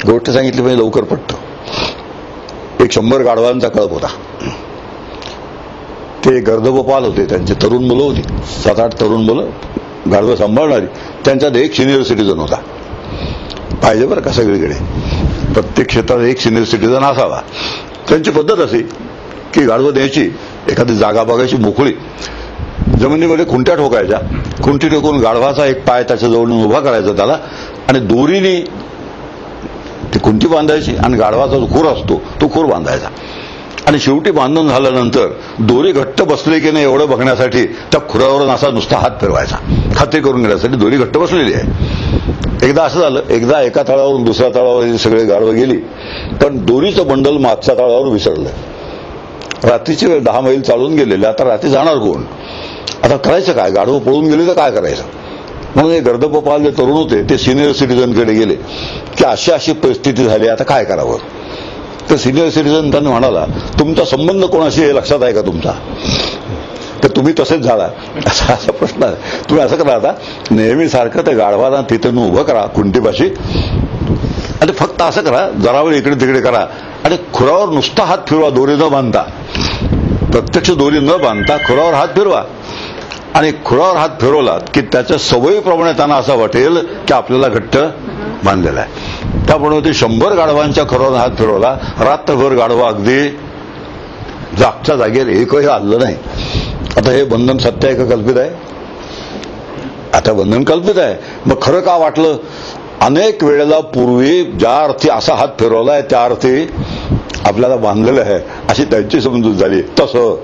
गोष्ट सांगितली म्हणजे लवकर पडतं. एक 100 गाढवांचा कळप होता. ते गर्दभपाल होते, त्यांची तरुण मुलं होती, 7-8 तरुण मुलं गाढवं सांभाळणारी. त्यांच्यात एक सिनियर सिटीजन होता. पाहिजे बरं का, सगळीकडे प्रत्येक क्षेत्रात एक सिनियर सिटीजन असावा. त्यांची पद्धत अशी की गाढवं द्यायची, एखादी जागा बघायची मोकळी, जमिनीमध्ये खुंट्या ठोकायच्या, खुंटी ठोकून गाढवाचा एक पाय त्याच्या जवळ उभा करायचा त्याला, आणि दोरीने ती खुंटी बांधायची आणि गाढवाचा जो खूर असतो तो खूर बांधायचा. आणि शेवटी बांधून झाल्यानंतर दोरी घट्ट बसली की नाही एवढं बघण्यासाठी त्या खुरावरून असा नुसता हात फिरवायचा, खात्री करून घेण्यासाठी दोरी घट्ट बसलेली आहे. एकदा असं झालं, एकदा एका तळावरून दुसऱ्या तळावर सगळे गाढवं गेली, पण दोरीचं बंडल मागच्या तळावर विसरलं. रात्रीचे 10 मैल चालून गेलेले, आता रात्री जाणार कोण? आता करायचं काय? गाढवं पळून गेले तर काय करायचं? म्हणून हे गर्दभपाल जे तरुण होते ते सिनियर सिटीजनकडे गेले की अशी परिस्थिती झाली, आता काय करावं. तर सिनियर सिटीजन त्यांना म्हणाला, तुमचा संबंध कोणाशी हे लक्षात आहे का तुमचा? तर तुम्ही तसेच झाला असा प्रश्न आहे. तुम्ही असं करा, आता नेहमीसारखं त्या गाढवाला तिथं उभं करा खुंटीपाशी, आणि फक्त असं करा, जरा वेळ इकडे तिकडे करा आणि खुरावर नुसता हात फिरवा, दोरी न बांधता, प्रत्यक्ष दोरी न बांधता खुरावर हात फिरवा. आणि खुळावर हात फिरवलात की त्याच्या सवयीप्रमाणे त्यांना असं वाटेल की आपल्याला घट्ट बांधलेला आहे. त्यामुळे ते 100 गाढवांच्या खुरावर हात फिरवला, रात्रभर गाढवा अगदी जागच्या जागेवर एकही हल्लं नाही. आता हे बंधन सत्य आहे का कल्पित आहे? आता बंधन कल्पित आहे. मग खरं का वाटलं? अनेक वेळेला पूर्वी ज्या अर्थी असा हात फिरवलाय त्या अर्थी आपल्याला बांधलेलं आहे अशी त्यांची समजूत झाली. तसं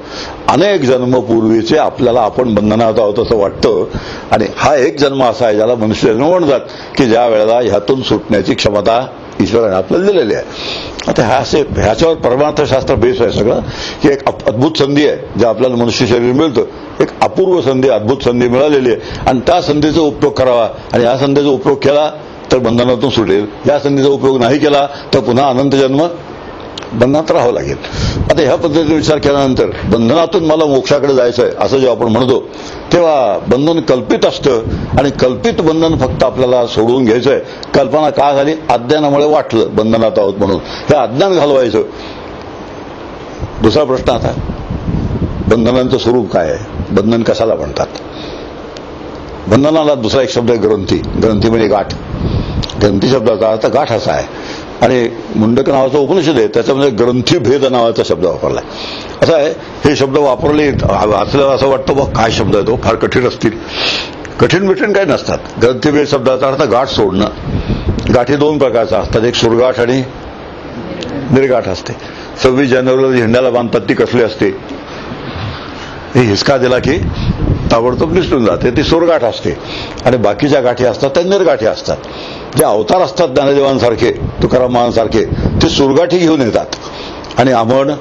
अनेक जन्म पूर्वीचे आपल्याला आपण बंधनात आहोत असं वाटतं. आणि हा एक जन्म असा आहे ज्याला मनुष्य जन्म म्हणतात की ज्या वेळेला ह्यातून सुटण्याची क्षमता ईश्वराने आपल्याला दिलेली आहे. आता ह्याच्यावर परमार्थशास्त्र बेस आहे सगळं, की एक अद्भुत संधी आहे जे आपल्याला मनुष्य शरीर मिळतं. एक अपूर्व संधी, अद्भुत संधी मिळालेली आहे आणि त्या संधीचा उपयोग करावा. आणि या संधीचा उपयोग केला तर बंधनातून सुटेल, या संधीचा उपयोग नाही केला तर पुन्हा अनंत जन्म बंधनात राहावं लागेल. आता ह्या पद्धतीने विचार केल्यानंतर बंधनातून मला मोक्षाकडे जायचं आहे असं जेव्हा आपण म्हणतो तेव्हा बंधन कल्पित असतं आणि कल्पित बंधन फक्त आपल्याला सोडवून घ्यायचं आहे. कल्पना का झाली? अज्ञानामुळे वाटलं बंधनात आहोत म्हणून, हे अज्ञान घालवायचं. दुसरा प्रश्न आता, बंधनांचं स्वरूप काय आहे? बंधन कशाला म्हणतात? बंधनाला दुसरा एक शब्द आहे ग्रंथी. ग्रंथी म्हणजे गाठ. ग्रंथी शब्दाचा अर्थ गाठ असा आहे. आणि मुंडक नावाचा उपनिषद आहे त्याच्यामध्ये ग्रंथीभेद नावाचा शब्द वापरलाय. असं आहे, हे शब्द वापरले वाचल्यावर असं वाटतं बघ काय शब्द आहे तो, फार कठीण असतील. कठीण बिठीण काही नसतात. ग्रंथीभेद शब्दाचा अर्थ गाठ सोडणं. गाठी 2 प्रकारच्या असतात, एक सुरगाठ आणि निर्गाठ असते. 26 जानेवारीला झेंड्याला बांधतात ती कसली असते? ही हिसका दिला की ताबडतोब निसटून जाते, ती सुरगाठ असते. आणि बाकीच्या गाठी असतात त्या निर्गाठी असतात. जे अवतार असतात ज्ञानदेवांसारखे, तुकारामांसारखे, ते सुरगाठी घेऊन येतात आणि आपण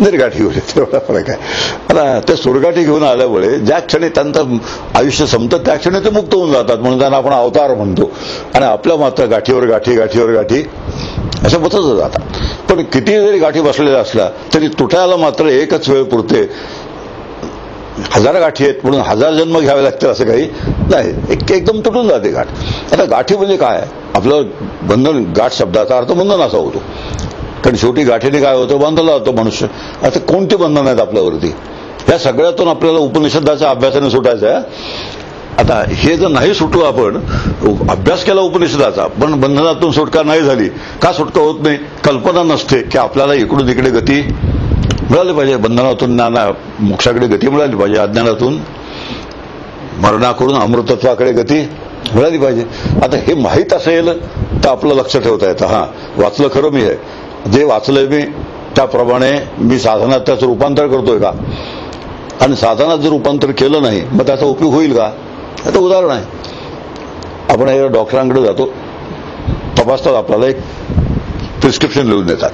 निर्गाठी घेऊन येतो. एवढा फरक आहे. आता ते सुरगाठी घेऊन आल्यामुळे ज्या क्षणी त्यांचं आयुष्य संपतं त्या क्षणी ते मुक्त होऊन जातात, म्हणून त्यांना आपण अवतार म्हणतो. आणि आपल्या मात्र गाठीवर गाठी गाठीवर गाठी अशा बसतच जातात. पण किती जरी गाठी बसलेल्या असल्या तरी तुटायला मात्र एकच वेळ पुरते. 1000 गाठी आहेत म्हणून 1000 जन्म घ्यावे लागतील असं काही नाही, एकदम तुटून जाते गाठ. आता गाठी म्हणजे काय? आपलं बंधन, गाठ शब्दाचा अर्थ बंधन असा होतो, कारण शेवटी गाठीने काय होतं? बांधला जातो मनुष्य. आता कोणती बंधन आहेत आपल्यावरती? या सगळ्यातून आपल्याला उपनिषदाच्या अभ्यासाने सुटायचं आहे. आता हे जर नाही सुटू, आपण अभ्यास केला उपनिषदाचा पण बंधनातून सुटका नाही झाली, का सुटका होत नाही? कल्पना नसते की आपल्याला इकडून तिकडे गती मिळाली पाहिजे. बंधनातून मोक्षाकडे गती मिळाली पाहिजे, अज्ञानातून मरणाकडून अमृतत्वाकडे गती मिळाली पाहिजे. आता हे माहीत असेल तर आपलं लक्ष ठेवता येतं. हा, वाचलं खरं मी, आहे जे वाचलंय मी त्याप्रमाणे मी साधनात त्याचं रूपांतर करतोय का? आणि साधनात जर रूपांतर केलं नाही मग त्याचा उपयोग होईल का? आता उदाहरण आहे, आपण हे डॉक्टरांकडे जातो, तपासतात, आपल्याला एक प्रिस्क्रिप्शन लिहून देतात.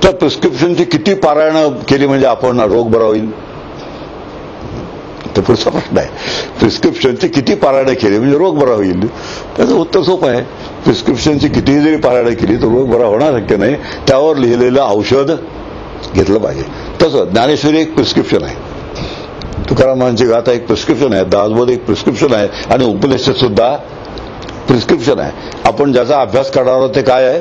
त्या प्रिस्क्रिप्शनची किती पारायणं केली म्हणजे आपण रोग बरा होईल? तर पुढचा प्रश्न आहे, प्रिस्क्रिप्शनची किती पारायणं केली म्हणजे रोग बरा होईल? त्याचं उत्तर सोपं आहे, प्रिस्क्रिप्शनची कितीही जरी पारायणं केली तर रोग बरा होणार शक्य नाही. त्यावर लिहिलेलं औषध घेतलं पाहिजे. तसं ज्ञानेश्वरी एक प्रिस्क्रिप्शन आहे, तुकारामांची गाथा एक प्रिस्क्रिप्शन आहे, दासबोध एक प्रिस्क्रिप्शन आहे आणि उपनिषद सुद्धा प्रिस्क्रिप्शन आहे. आपण ज्याचा अभ्यास करणार आहोत ते काय आहे?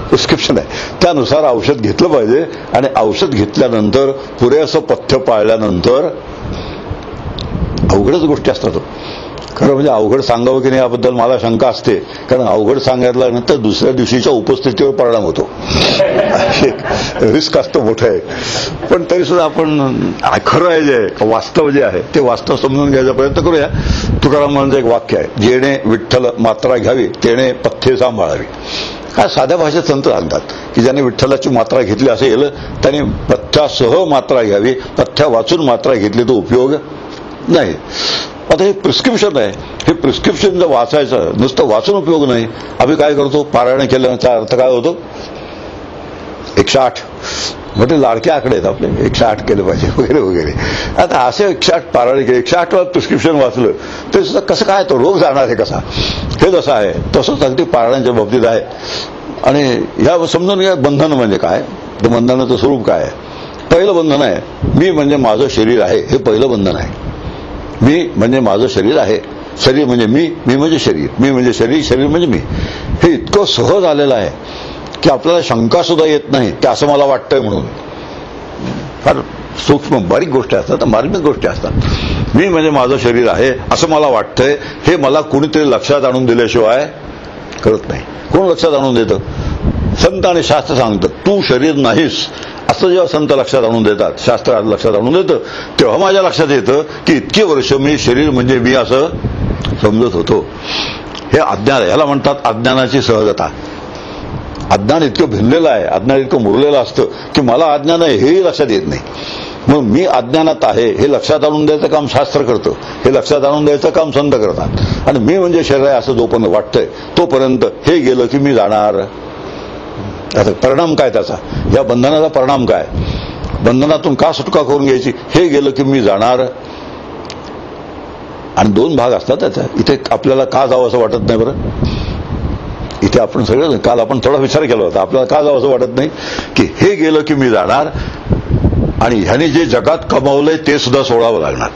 प्रिस्क्रिप्शन आहे. त्यानुसार औषध घेतलं पाहिजे. आणि औषध घेतल्यानंतर पुरेसं पथ्य पाळल्यानंतर अवघडच गोष्टी असतात. खरं म्हणजे अवघड सांगावं की नाही याबद्दल मला शंका असते, कारण अवघड सांगितल्यानंतर दुसऱ्या दिवशीच्या उपस्थितीवर परिणाम होतो. रिस्क असतं मोठं आहे. पण तरी सुद्धा आपण खरं आहे जे वास्तव जे आहे ते वास्तव समजून घ्यायचा प्रयत्न करूया. तुकारामांचं एक वाक्य आहे, जेणे विठ्ठल मात्रा घ्यावी तेणे पथ्ये सांभाळावी. काय साध्या भाषेत संत सांगतात की ज्याने विठ्ठलाची मात्रा घेतली असेल त्याने पथ्यासह मात्रा घ्यावी, पथ्या वाचून मात्रा घेतली तर उपयोग नाही. आता हे प्रिस्क्रिप्शन आहे, हे प्रिस्क्रिप्शन जर वाचायचं नुसतं वाचून उपयोग नाही. आम्ही काय करतो? पारायण केल्याचा अर्थ काय होतो? 108 म्हणजे लाडके आकडे आहेत आपले, 108 केलं पाहिजे वगैरे वगैरे. आता असे 108 पारायण केले, 108 प्रिस्क्रिप्शन वाचलं ते सुद्धा कसं काय तो रोग जाणार आहे कसा? हे जसं आहे तसंच अगदी पारायणाच्या बाबतीत आहे. आणि ह्या समजून घ्या बंधन म्हणजे काय, तर बंधनाचं स्वरूप काय आहे. पहिलं बंधन आहे मी म्हणजे माझं शरीर आहे, हे पहिलं बंधन आहे. मी म्हणजे माझं शरीर आहे, शरीर म्हणजे मी, मी म्हणजे शरीर, मी म्हणजे शरीर, शरीर म्हणजे मी. हे इतकं सहज आलेलं आहे की आपल्याला शंका सुद्धा येत नाही की असं मला वाटतंय म्हणून. फार सूक्ष्म बारीक गोष्टी असतात, मार्मिक गोष्टी असतात. मी म्हणजे माझं शरीर आहे असं मला वाटतंय, हे मला कुणीतरी लक्षात आणून दिल्याशिवाय कळत नाही. कोण लक्षात आणून देतं? संत आणि शास्त्र सांगतं तू शरीर नाहीस असं जेव्हा संत लक्षात आणून देतात, शास्त्र लक्षात आणून देतं, तेव्हा माझ्या लक्षात येतं की इतकी वर्ष मी शरीर म्हणजे मी असं समजत होतो. हे अज्ञान आहे, ह्याला म्हणतात अज्ञानाची सहजता. अज्ञान इतकं भिनलेलं आहे, अज्ञान इतकं मुरलेलं असतं की मला अज्ञान आहे हेही लक्षात येत नाही. मग मी अज्ञानात आहे हे लक्षात आणून द्यायचं काम शास्त्र करतं, हे लक्षात आणून द्यायचं काम संत करतात. आणि मी म्हणजे शरीर आहे असं जोपर्यंत वाटतंय तोपर्यंत हे गेलं की मी जाणार. आता परिणाम काय त्याचा, या बंधनाचा परिणाम काय, बंधनातून का सुटका करून घ्यायची, हे गेलं की मी जाणार. आणि दोन भाग असतात त्याचा. इथे आपल्याला का जावं असं वाटत नाही बरं, इथे आपण सगळं काल आपण थोडा विचार केला होता, आपल्याला का जावं असं वाटत नाही की हे गेलं की मी जाणार आणि ह्याने जे जगात कमावलंय ते सुद्धा सोडावं लागणार.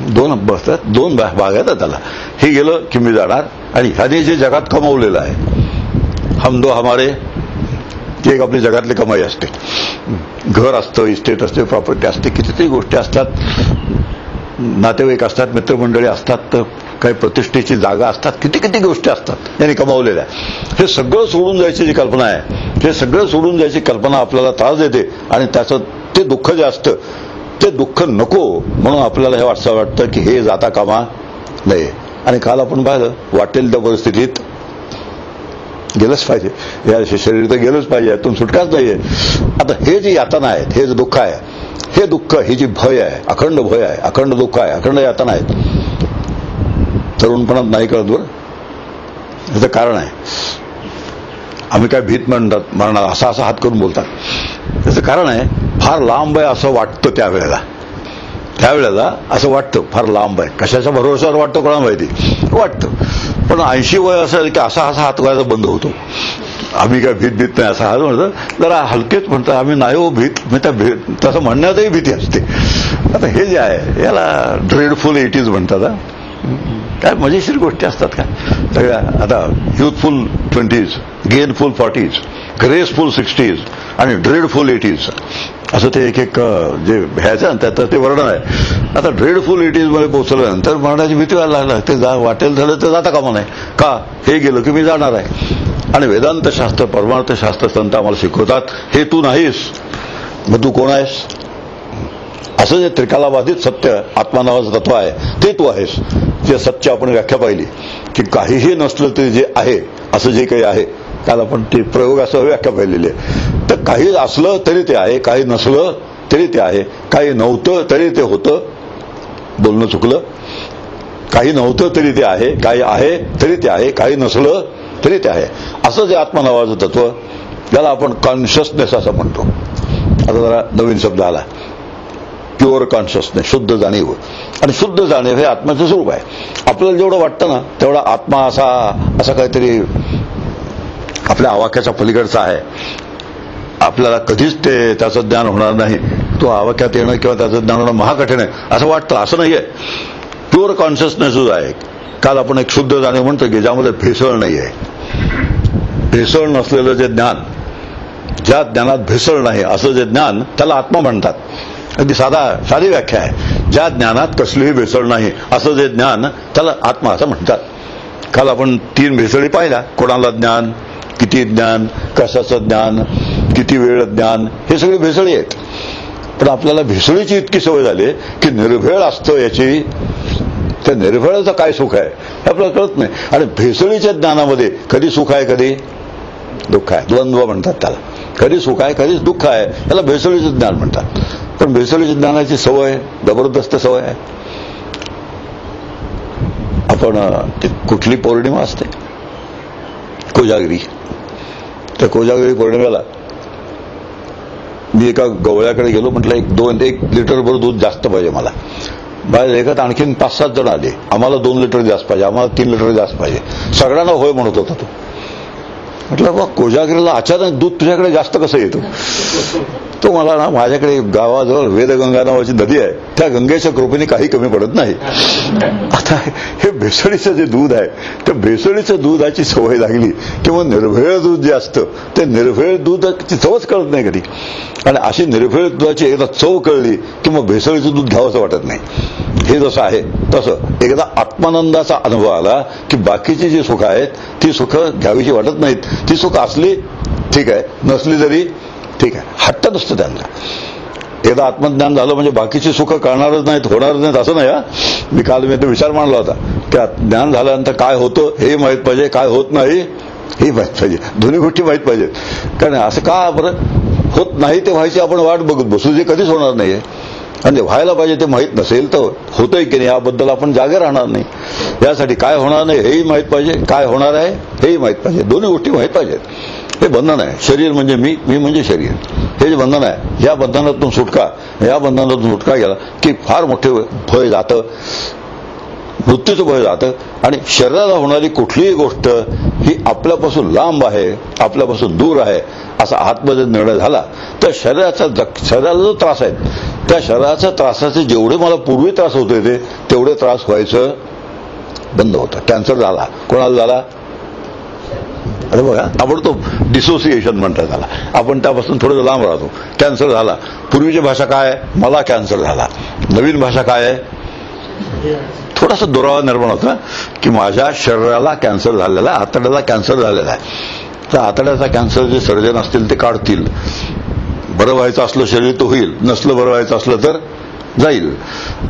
दोन भाग आहेत त्याला. हे गेलं की मी जाणार आणि ह्याने जे जगात कमावलेलं आहे, हम दो हमारे, ती एक आपली जगातली कमाई असते. घर असतं, इस्टेट असते, प्रॉपर्टी असते, कितीतरी गोष्टी असतात, नातेवाईक असतात, मित्रमंडळी असतात, काही प्रतिष्ठेची जागा असतात, किती किती गोष्टी असतात यांनी कमावलेल्या. हे सगळं सोडून जायची जी कल्पना आहे, हे सगळं सोडून जायची कल्पना आपल्याला त्रास देते. आणि त्याचं ते दुःख जे असतं ते दुःख नको म्हणून आपल्याला हे असं वाटतं की हे जाता कामा नये. आणि काल आपण पाहिलं वाटेल त्या परिस्थितीत गेलंच पाहिजे, या शरीर तर गेलंच पाहिजे, यातून सुटकाच नाहीये. आता हे जे यातना आहेत, हे जे दुःख आहे, हे दुःख, ही जी भय आहे, अखंड भय आहे, अखंड दुःख आहे, अखंड यातना आहेत, तरुणपणात नाही कळत बरं. याचं कारण आहे, आम्ही काय भीत म्हणतात मरणार असा हात करून बोलतात. त्याचं कारण आहे फार लांब आहे असं वाटतं त्यावेळेला असं वाटतं फार लांब आहे. कशाच्या भरोश्यावर वाटतं कोणा माहिती वाटतं. पण 80 वय असं की असा हात व्हायचा बंद होतो. आम्ही काय भीत नाही असा हात म्हणतो, जरा हलकेच म्हणतो आम्ही नाही हो भीत, तसं म्हणण्यातही भीती असते. आता हे जे आहे याला ड्रेडफुल 80s म्हणतात. काय मजेशीर गोष्टी असतात का सगळ्या. आता youthful 20s, gainful 40s, graceful 60s आणि ड्रेडफुल 80s असं ते एक जे भ्यायचं ना त्याचं ते वर्णन आहे. आता ड्रेडफुल 80s मध्ये पोहोचल्यानंतर मरणाची भीती व्हायला लागला. ते वाटेल झालं तर जाता कामा नाही का, हे गेलं की मी जाणार आहे. आणि वेदांत शास्त्र, परमार्थ शास्त्र संत आम्हाला शिकवतात हे तू नाहीस, मग तू कोण आहेस. असं जे त्रिकालाबाधित सत्य आत्मा नावाचं तत्व आहे ते तू आहेस. जे सत्य आपण व्याख्या पाहिली की काहीही नसलं तरी जे आहे असं जे काही आहे, काल आपण ती प्रयोगासह व्याख्या पाहिलेली आहे. तर काही असलं तरी ते आहे, काही नसलं तरी ते आहे, काही नव्हतं तरी ते होतं, बोलणं चुकलं, काही नव्हतं तरी ते आहे, काही आहे तरी ते आहे, काही नसलं तरी ते आहे. असं जे आत्मा नावाचं तत्व, त्याला आपण कॉन्शियसनेस असं म्हणतो. आता जरा नवीन शब्द आला, प्युअर कॉन्शियसनेस, शुद्ध जाणीव. आणि शुद्ध जाणीव हे आत्म्याचं स्वरूप आहे. आपल्याला जेवढं वाटतं ना तेवढा आत्मा असा काहीतरी आपल्या आवाक्याच्या पलीकडचा आहे. आपल्याला कधीच त्याचं ज्ञान होणार नाही. तो आवाक्यात येणं किंवा त्याचं ज्ञान होणं महाकठीण आहे असं वाटतं, असं नाहीये. प्युअर कॉन्शियसनेसच आहे. काल आपण एक शुद्ध जाणीव म्हणतो की ज्यामध्ये भेसळ नाही आहे. भेसळ नसलेलं जे ज्ञान, ज्या ज्ञानात भेसळ नाही असं जे ज्ञान, त्याला आत्मा म्हणतात. अगदी साधी व्याख्या आहे. ज्या ज्ञानात कसलीही भेसळ नाही असं जे ज्ञान, त्याला आत्मा असं म्हणतात. काल आपण 3 भेसळी पाहिल्या. कोणाला ज्ञान, किती ज्ञान, कशाचं ज्ञान, किती वेळ ज्ञान, हे सगळे भेसळी आहेत. पण आपल्याला भेसळीची इतकी सवय झाली की निर्भेळ असतं याची, त्या निर्भेळाचं काय सुख आहे हे आपल्याला कळत नाही. आणि भेसळीच्या ज्ञानामध्ये कधी सुख आहे कधी दुःख आहे, द्वंद्व म्हणतात त्याला. कधी सुख आहे कधीच दुःख आहे, याला भेसळीचं ज्ञान म्हणतात. पण भेसळीच्या ज्ञानाची सवय जबरदस्त सवय आहे. आपण कुठली पौर्णिमा असते, कोजागिरी, त्या कोजागिरी पौर्णिमेला मी एका गवळ्याकडे गेलो. म्हटलं 1 लिटरभर दूध जास्त पाहिजे मला. बाहेर एकात आणखीन 5-7 जण आले. आम्हाला 2 लिटर जास्त पाहिजे, आम्हाला 3 लिटर जास्त पाहिजे. सगळ्यांना होय म्हणत होता तो. म्हटलं बा कोजागिरीला अचानक दूध तुझ्याकडे जास्त कसं येतं. तो मला ना माझ्याकडे गावाजवळ वेदगंगा नावाची नदी आहे, त्या गंगेच्या कृपेने काही कमी पडत नाही. आता हे भेसळीचं जे दूध आहे, त्या भेसळीचं दुधाची सवय लागली किंवा निर्भेळ दूध जे असतं ते निर्भेळ दुधाची चवच कळत नाही कधी. आणि अशी निर्भेळ दुधाची एकदा चव कळली किंवा भेसळीचं दूध घ्यावंसं वाटत नाही. हे जसं आहे तसं एकदा आत्मानंदाचा अनुभव आला की बाकीची जी सुख आहेत ती सुख घ्यावीशी वाटत नाहीत. ती सुख असली ठीक आहे, नसली तरी ठीक आहे, हट्ट नसतं त्यांना. एकदा आत्मज्ञान झालं म्हणजे बाकीची सुख कळणारच नाहीत, होणारच नाहीत असं नाही. मी काल तो विचार मांडला होता की ज्ञान झाल्यानंतर काय होतं हे माहीत पाहिजे, काय होत नाही हे माहीत पाहिजे, दोन्ही गोष्टी माहीत पाहिजेत. कारण असं का बरं होत नाही ते व्हायची आपण वाट बघत बसू, जे कधीच होणार नाहीये. आणि व्हायला पाहिजे ते माहीत नसेल तर होतंय की नाही याबद्दल आपण जागे राहणार नाही. यासाठी काय होणार नाही हेही माहीत पाहिजे, काय होणार आहे हेही माहीत पाहिजे, दोन्ही गोष्टी माहीत पाहिजेत. हे बंधन आहे. शरीर म्हणजे मी, मी म्हणजे शरीर, हे जे बंधन आहे या बंधनातून सुटका, या बंधनातून सुटका गेला की फार मोठे भय जातं, मृत्यूचं भय जातं. आणि शरीराला होणारी कुठलीही गोष्ट ही आपल्यापासून लांब आहे, आपल्यापासून दूर आहे असा आतमध्ये निर्णय झाला तर शरीराला जो त्रास आहे त्या शरीराच्या त्रासाचे जेवढे मला पूर्वी त्रास होते तेवढे त्रास व्हायचं बंद होतं. कॅन्सर झाला, कोणाला झाला? अरे बघा, आपण तो डिसोसिएशन म्हणतात त्याला, आपण त्यापासून थोडं लांब राहतो. कॅन्सर झाला, पूर्वीची भाषा काय आहे, मला कॅन्सर झाला. नवीन भाषा काय आहे, थोडासा दुरावा निर्माण होता की माझ्या शरीराला कॅन्सर झालेला आहे, आतड्याला कॅन्सर झालेला आहे. तर आतड्याचा कॅन्सर जे सर्जन असतील ते काढतील. बरं व्हायचं असलं शरीर तर होईल, नसलं बरं व्हायचं असलं तर जाईल.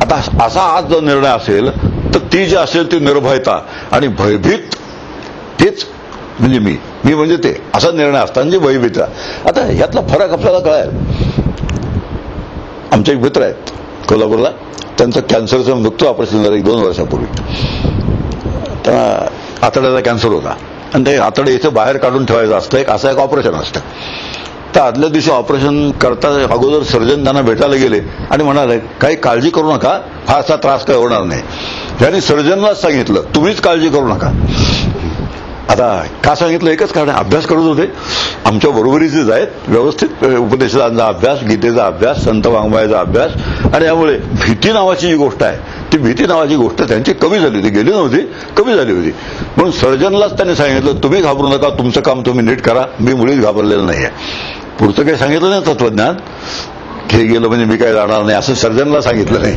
आता असा आज जो निर्णय असेल तर ती जी असेल ती निर्भयता आणि भयभीत, तेच म्हणजे मी, मी म्हणजे ते, असा निर्णय असताना जी भयभीत. आता ह्यातला फरक आपल्याला कळेल. आमचे एक मित्र आहेत कोल्हापूरला, त्यांचं कॅन्सरचं मृत्यू ऑपरेशन झालं 1-2 वर्षापूर्वी. त्यांना आतड्याचा कॅन्सर होता आणि ते आतडे इथं बाहेर काढून ठेवायचं असतं, असं एक ऑपरेशन असतं. तर आदल्या दिवशी ऑपरेशन करता अगोदर सर्जन त्यांना भेटायला गेले आणि म्हणाले काही काळजी करू नका, फारसा त्रास काय होणार नाही. त्यांनी सर्जनलाच सांगितलं तुम्हीच काळजी करू नका. आता का सांगितलं, एकच कारण, अभ्यास करत होते आमच्या बरोबरीचेच आहेत, व्यवस्थित उपदेशाचा अभ्यास, गीतेचा अभ्यास, संत वाङ्मयाचा अभ्यास. आणि यामुळे भीती नावाची जी गोष्ट आहे ती भीती नावाची गोष्ट त्यांची कमी झाली होती, गेली नव्हती, कमी झाली होती. म्हणून सर्जनलाच त्यांनी सांगितलं तुम्ही घाबरू नका, तुमचं काम तुम्ही नीट करा, मी मुळीच घाबरलेलं नाहीये. पुढचं काही सांगितलं नाही तत्वज्ञान, हे गेलं म्हणजे मी काय जाणार नाही असं सर्जनला सांगितलं नाही.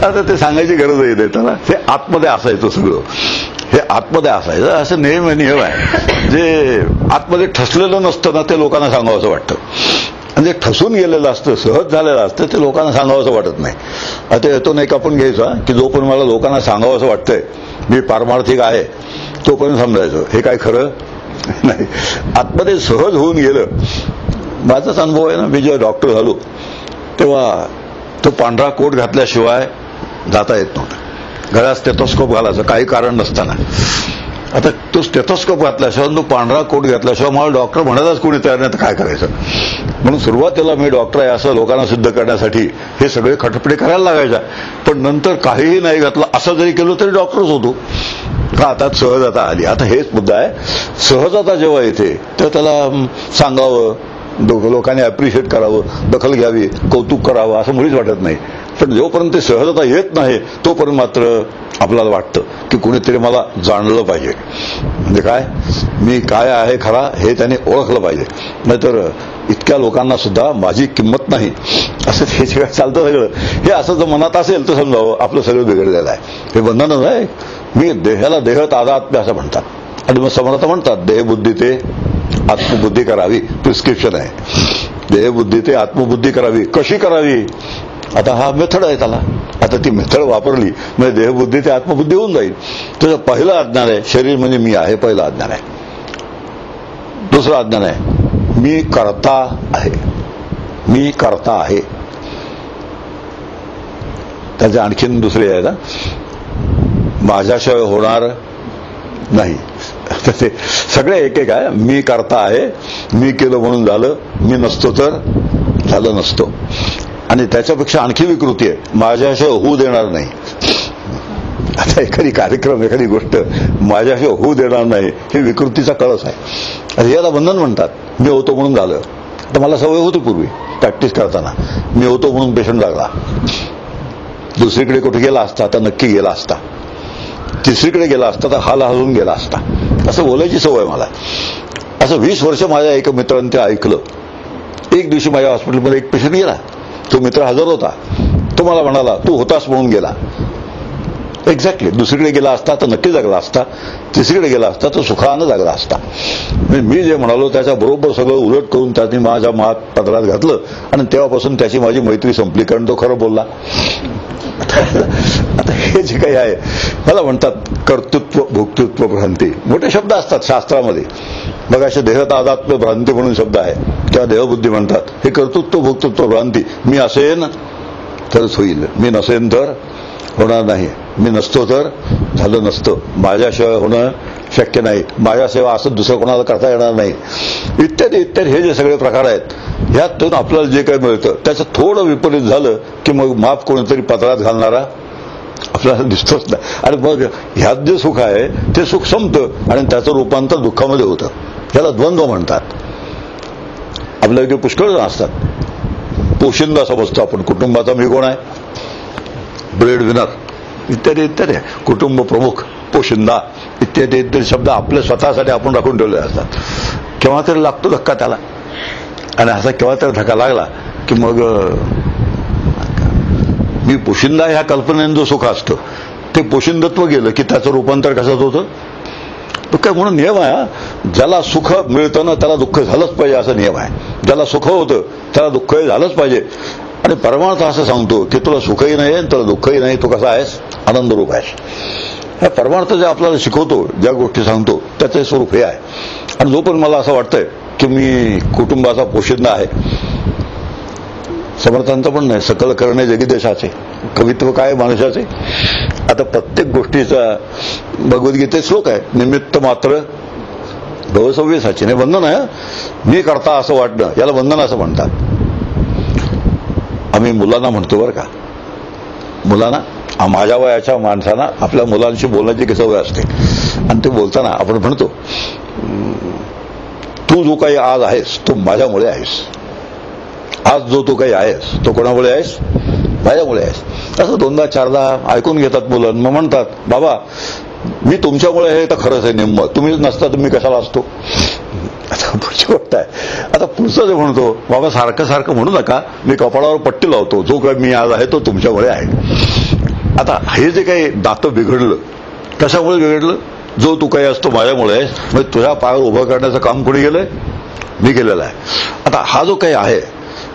आता ते सांगायची गरज येते त्याला, हे आतमध्ये असायचं सगळं, हे आतमध्ये असायचं. असं नेहमी नियम आहे, जे आतमध्ये ठसलेलं नसतं ना ते लोकांना सांगावं असं वाटतं, आणि जे ठसून गेलेलं असतं, सहज झालेलं असतं ते लोकांना सांगावं असं वाटत नाही. आता येतो नाही का आपण घ्यायचा की जोपर्यंत मला लोकांना सांगावं असं वाटतंय मी पारमार्थिक आहे तोपर्यंत समजायचं हे काय खरं नाही. आतमध्ये सहज होऊन गेलं. माझाच अनुभव आहे ना, मी जेव्हा डॉक्टर झालो तेव्हा तो पांढरा कोट घातल्याशिवाय जाता येत नव्हता. गळ्यात स्टेथोस्कोप घालायचं काही कारण नसताना. आता तो स्टेथोस्कोप घातल्याशिवाय, तो पांढरा कोट घातल्याशिवाय मला डॉक्टर म्हणायलाच कोणी तयार नाही, तर काय करायचं. म्हणून सुरुवातीला मी डॉक्टर आहे असं लोकांना सिद्ध करण्यासाठी हे सगळे खटपटे करायला लागायच्या. पण नंतर काहीही नाही घातलं असं जरी केलं तरी डॉक्टरच होतो. का आता सहजता आली. आता हेच मुद्दा आहे, सहजता जेव्हा येते तर त्याला सांगावं, लोकांनी अप्रिशिएट करावं, दखल घ्यावी, कौतुक करावं असं मुळीच वाटत नाही. पण जोपर्यंत ते सहजता येत नाही तोपर्यंत मात्र आपल्याला वाटतं की कुणीतरी मला जाणलं पाहिजे. म्हणजे काय, मी काय आहे खरा हे त्याने ओळखलं पाहिजे, नाहीतर इतक्या लोकांना सुद्धा माझी किंमत नाही असं हे सगळं चालतं. सगळं हे असं जर मनात असेल तर समजावं आपलं सगळं बिघडलेलं आहे. हे बंधनच आहे. मी देहाला देह तादात्म्य असं म्हणतात, आणि मग समर्थ म्हणतात देहबुद्धी ते आत्मबुद्धी करावी. प्रिस्क्रिप्शन आहे, देहबुद्धी ते आत्मबुद्धी करावी. कशी करावी, आता हा मेथड आहे त्याला. आता ती मेथड वापरली म्हणजे देहबुद्धी ते आत्मबुद्धी होऊन जाईल. त्याचं पहिलं अज्ञान आहे शरीर म्हणजे मी आहे, पहिलं अज्ञान आहे. दुसरं अज्ञान आहे मी करता आहे, मी करता आहे. त्याचे आणखीन दुसरे आहे ना, माझ्याशिवाय होणार नाही. ते सगळे एक एक आहे. मी करता आहे, मी केलं म्हणून झालं, मी नसतो तर झालं नसतो. आणि त्याच्यापेक्षा आणखी विकृती आहे माझ्याशिवाय होऊ देणार नाही. आता एखादी कार्यक्रम, एखादी गोष्ट माझ्याशिवाय होऊ देणार नाही, हे विकृतीचा कळस आहे. याला बंधन म्हणतात. मी होतो म्हणून झालं, तर मला सवय होती पूर्वी प्रॅक्टिस करताना, मी होतो म्हणून पेशंट लागला. दुसरीकडे कुठे गेला असता तर नक्की गेला असता, तिसरीकडे गेला असता तर हाल हलून गेला असता, असं बोलायची सवय मला. असं 20 वर्ष माझ्या एका मित्रांनी ते ऐकलं. एक दिवशी माझ्या हॉस्पिटलमध्ये एक पेशंट गेला, तो मित्र हजर होता. तो मला म्हणाला, तू होतास म्हणून गेला. एक्झॅक्टली. दुसरीकडे गेला असता तर नक्की जगला असता, तिसरीकडे गेला असता तर सुखानं जगला असता. मी जे म्हणालो त्याच्या बरोबर सगळं उलट करून त्याने माझ्या मात पदरात घातलं आणि तेव्हापासून त्याची माझी मैत्री संपली, कारण तो खरं बोलला. आता हे जे काही आहे, मला म्हणतात कर्तृत्व भोक्तृत्व भ्रांती, मोठे शब्द असतात शास्त्रामध्ये. बघा, असे देहतादात्म्य भ्रांती म्हणून शब्द आहे, किंवा देहबुद्धी म्हणतात. हे कर्तृत्व भोक्तृत्व भ्रांती. मी असेन तरच होईल, मी नसेन तर होणार नाही, मी नसतो तर झालं नसतं, माझ्याशिवाय होणं शक्य नाही, माझ्याशिवाय असं दुसरं कोणाला करता येणार नाही, इत्यादी इत्यादी. हे जे सगळे प्रकार आहेत, ह्यातून आपल्याला जे काही मिळतं त्याचं थोडं विपरीत झालं की मग माप कोणीतरी पत्रात घालणारा आपल्याला दिसतोच नाही. आणि मग ह्यात जे सुख आहे ते सुख संपतं आणि त्याचं रूपांतर दुःखामध्ये होतं. त्याला द्वंद्व म्हणतात. आपल्याकडे पुष्कळ जण असतात, पोशिंदा समजतो आपण, कुटुंबाचा मी कोण आहे, ब्रेड विनर इत्यादी इत्यादी, कुटुंब प्रमुख, पोशिंदा इत्यादी इत्यादी शब्द आपल्या स्वतःसाठी आपण राखून ठेवले असतात. केव्हा तरी लागतो धक्का त्याला, आणि असा केव्हा तरी धक्का लागला की मग मी पोशिंदा ह्या कल्पनेनं जो सुख असतं ते पोशिंदत्व गेलं की त्याचं रूपांतर कशात होतं. तो काय म्हणून नियम आहे, ज्याला सुख मिळतं ना त्याला दुःख झालंच पाहिजे, असा नियम आहे. ज्याला सुख होतं त्याला दुःखही झालंच पाहिजे. आणि परमार्थ असं सांगतो की तुला सुखही नाही आणि तुला दुःखही नाही, तू कसा आहेस, आनंदरूप आहेस. हे परमार्थ जे आपल्याला शिकवतो, ज्या गोष्टी सांगतो त्याचे स्वरूप हे आहे. आणि जो पण मला असं वाटतंय की मी कुटुंबाचा पोशिंदा आहे, समर्थांचं पण नाही, सकल करणे जगी देशाचे, कवित्व काय माणसाचे. आता प्रत्येक गोष्टीचा भगवद्गीतेत श्लोक आहे, निमित्त मात्र भवसव्यसाची. नाही, बंधन आहे, मी करता असं वाटणं, याला बंधन असं म्हणतात. आम्ही मुलांना म्हणतो बरं का, मुलांना, माझ्या वयाच्या माणसांना आपल्या मुलांशी बोलण्याची की सवय असते, आणि ते बोलताना आपण म्हणतो, तू जो काही आज आहेस तो माझ्यामुळे आहेस. आज जो तू काही आहेस तो कोणामुळे आहेस, माझ्यामुळे आहेस. असं 2दा 4दा ऐकून घेतात मुलं, मग म्हणतात, बाबा मी तुमच्यामुळे हे तर खरंच आहे, निम्म तुम्हीच नसता तर मी कशाला असतो. आता पुढची गोष्ट आहे, आता पुढचं जे म्हणतो, बाबा सारखं सारखं म्हणू नका, मी कपाळावर पट्टी लावतो, जो काही मी आज आहे तो तुमच्यामुळे आहे. आता हे जे काही नातं बिघडलं, कशामुळे बिघडलं, जो तू काही असतो माझ्यामुळे आहेस, म्हणजे तुझ्या पायावर उभं करण्याचं काम कोणी केलंय, मी केलेलं आहे. आता हा जो काही आहे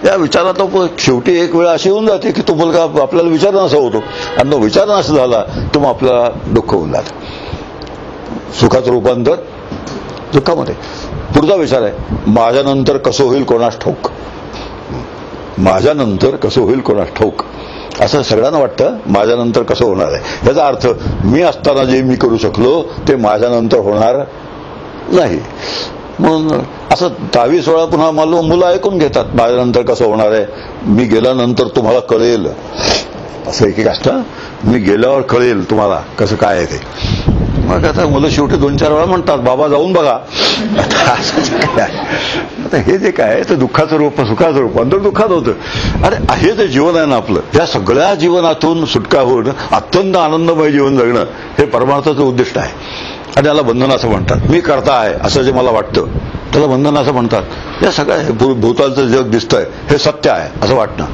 या विचारात शेवटी एक वेळ अशी होऊन जाते की तो मुलगा आपल्याला विचारणं असं होतो, आणि तो विचारणं असं झाला तर मग आपल्याला दुःख होऊन जातं. सुखाचं रूपांतर दुःखामध्ये. पुढचा विचार आहे, माझ्यानंतर कसं होईल कोणास ठाऊक. माझ्यानंतर कसं होईल कोणास ठाऊक, असं सगळ्यांना वाटतं माझ्यानंतर कसं होणार आहे. याचा अर्थ मी असताना जे मी करू शकलो ते माझ्यानंतर होणार नाही. म्हणून असं 22 वेळा पुन्हा मला मुलं ऐकून घेतात, माझ्यानंतर कसं होणार आहे, मी गेल्यानंतर तुम्हाला कळेल. असं एक असतं, मी गेल्यावर कळेल तुम्हाला कसं काय आहे ते. मग आता मुलं शेवटी 2-4 वेळा म्हणतात, बाबा जाऊन बघा. आता हे जे काय आहे ते दुःखाचं रूप सुखाचं रूपांतर दुःखात होतं. अरे हे जे जीवन आहे ना आपलं, या सगळ्या जीवनातून सुटका होऊन अत्यंत आनंदमय जीवन जगणं हे परमार्थाचं उद्दिष्ट आहे. आणि याला बंधन असं म्हणतात. मी करता आहे असं जे मला वाटतं त्याला बंधन असं म्हणतात. या सगळ्या भूतालचं जग दिसतंय हे सत्य आहे असं वाटणं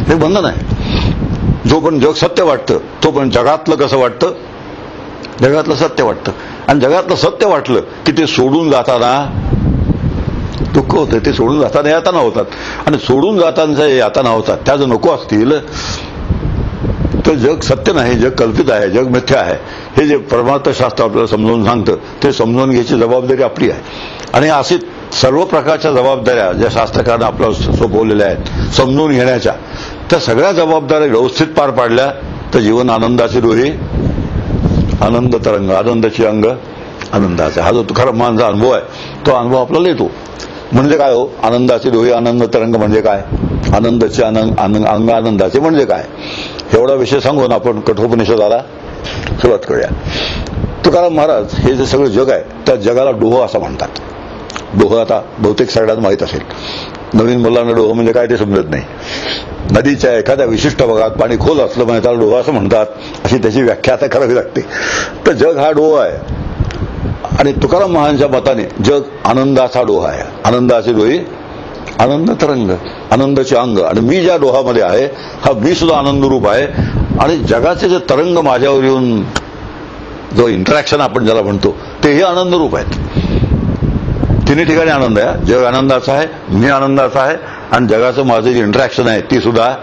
हे बंधन आहे. जो पण जग सत्य वाटतं तो पण जगातलं कसं वाटतं, जगातलं सत्य वाटतं. आणि जगातलं सत्य वाटलं की ते सोडून जाताना दुःख होतं, ते सोडून जाताना यातना होतात. आणि सोडून जाताना यातना होतात त्या जर नको असतील तर जग सत्य नाही, जग कल्पित आहे, जग मिथ्या आहे. हे जे परमार्थशास्त्र आपल्याला समजावून सांगतं ते समजावून घ्यायची जबाबदारी आपली आहे. आणि अशी सर्व प्रकारच्या जबाबदाऱ्या ज्या शास्त्रकारांनी आपल्याला सोपवलेल्या आहेत समजून घेण्याच्या, त्या सगळ्या जबाबदाऱ्या व्यवस्थित पार पाडल्या तर जीवन आनंदाची डोही, आनंद तरंग, आनंदाची अंग, आनंदाचा. हा जो खरा माझा अनुभव आहे तो अनुभव आपल्याला येतो. म्हणजे काय हो, आनंदाची डोही आनंद तरंग म्हणजे काय, आनंदाचे अंग आनंदाचे म्हणजे काय, एवढा विषय सांगून आपण कठोपनिषदाला सुरुवात करूया. तुकाराम महाराज हे जे सगळं जग आहे त्या जगाला डोह असं म्हणतात. डोह आता बहुतेक सगळ्यांना माहीत असेल. नवीन मुलांना डोह म्हणजे काय ते समजत नाही. नदीच्या एखाद्या विशिष्ट भागात पाणी खोल असलं म्हणजे त्याला डोह असं म्हणतात, अशी त्याची व्याख्या आता करावी लागते. तर जग हा डोह आहे आणि तुकाराम महाराजांच्या मताने जग आनंदाचा डोहा आहे. आनंदाचे डोही आनंद तरंग, आनंदाचे अंग, आणि मी ज्या डोहामध्ये आहे हा मी सुद्धा आनंद रूप आहे. आणि जगाचे जे तरंग माझ्यावर येऊन जो इंटरॅक्शन आपण ज्याला म्हणतो तेही आनंद रूप आहेत. तिन्ही ठिकाणी आनंद आहे. जग आनंदाचा आहे, मी आनंदाचा आहे, आणि जगाचं माझं जे इंटरॅक्शन आहे ती सुद्धा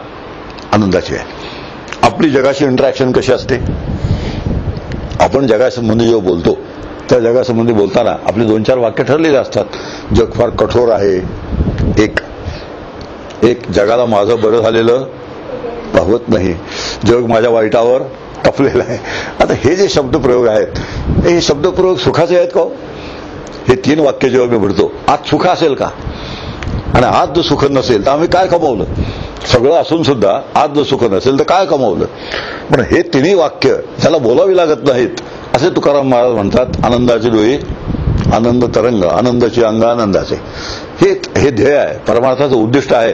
आनंदाची आहे. आपली जगाची इंटरॅक्शन कशी असते? आपण जगासंबंधी जेव्हा बोलतो त्या जगासंबंधी बोलताना आपली 2-4 वाक्य ठरलेली असतात. जग फार कठोर आहे, एक जगाला माझं बरं झालेलं पाहत नाही, जग माझ्या वाईटावर टपलेलं आहे. आता हे जे शब्दप्रयोग आहेत हे शब्दप्रयोग सुखाचे आहेत का? हे 3 वाक्य जेव्हा मी म्हणतो, आज सुख असेल का? आणि आज जर सुख नसेल तर आम्ही काय कमावलं? सगळं असून सुद्धा आज जर सुख नसेल तर काय कमावलं? पण हे 3 वाक्य ज्याला बोलावी लागत नाहीत असे तुकाराम महाराज म्हणतात. आनंदाचे डोळे आनंद तरंग, आनंदाचे अंग आनंदाचे. हे ध्येय आहे, परमार्थाचं उद्दिष्ट आहे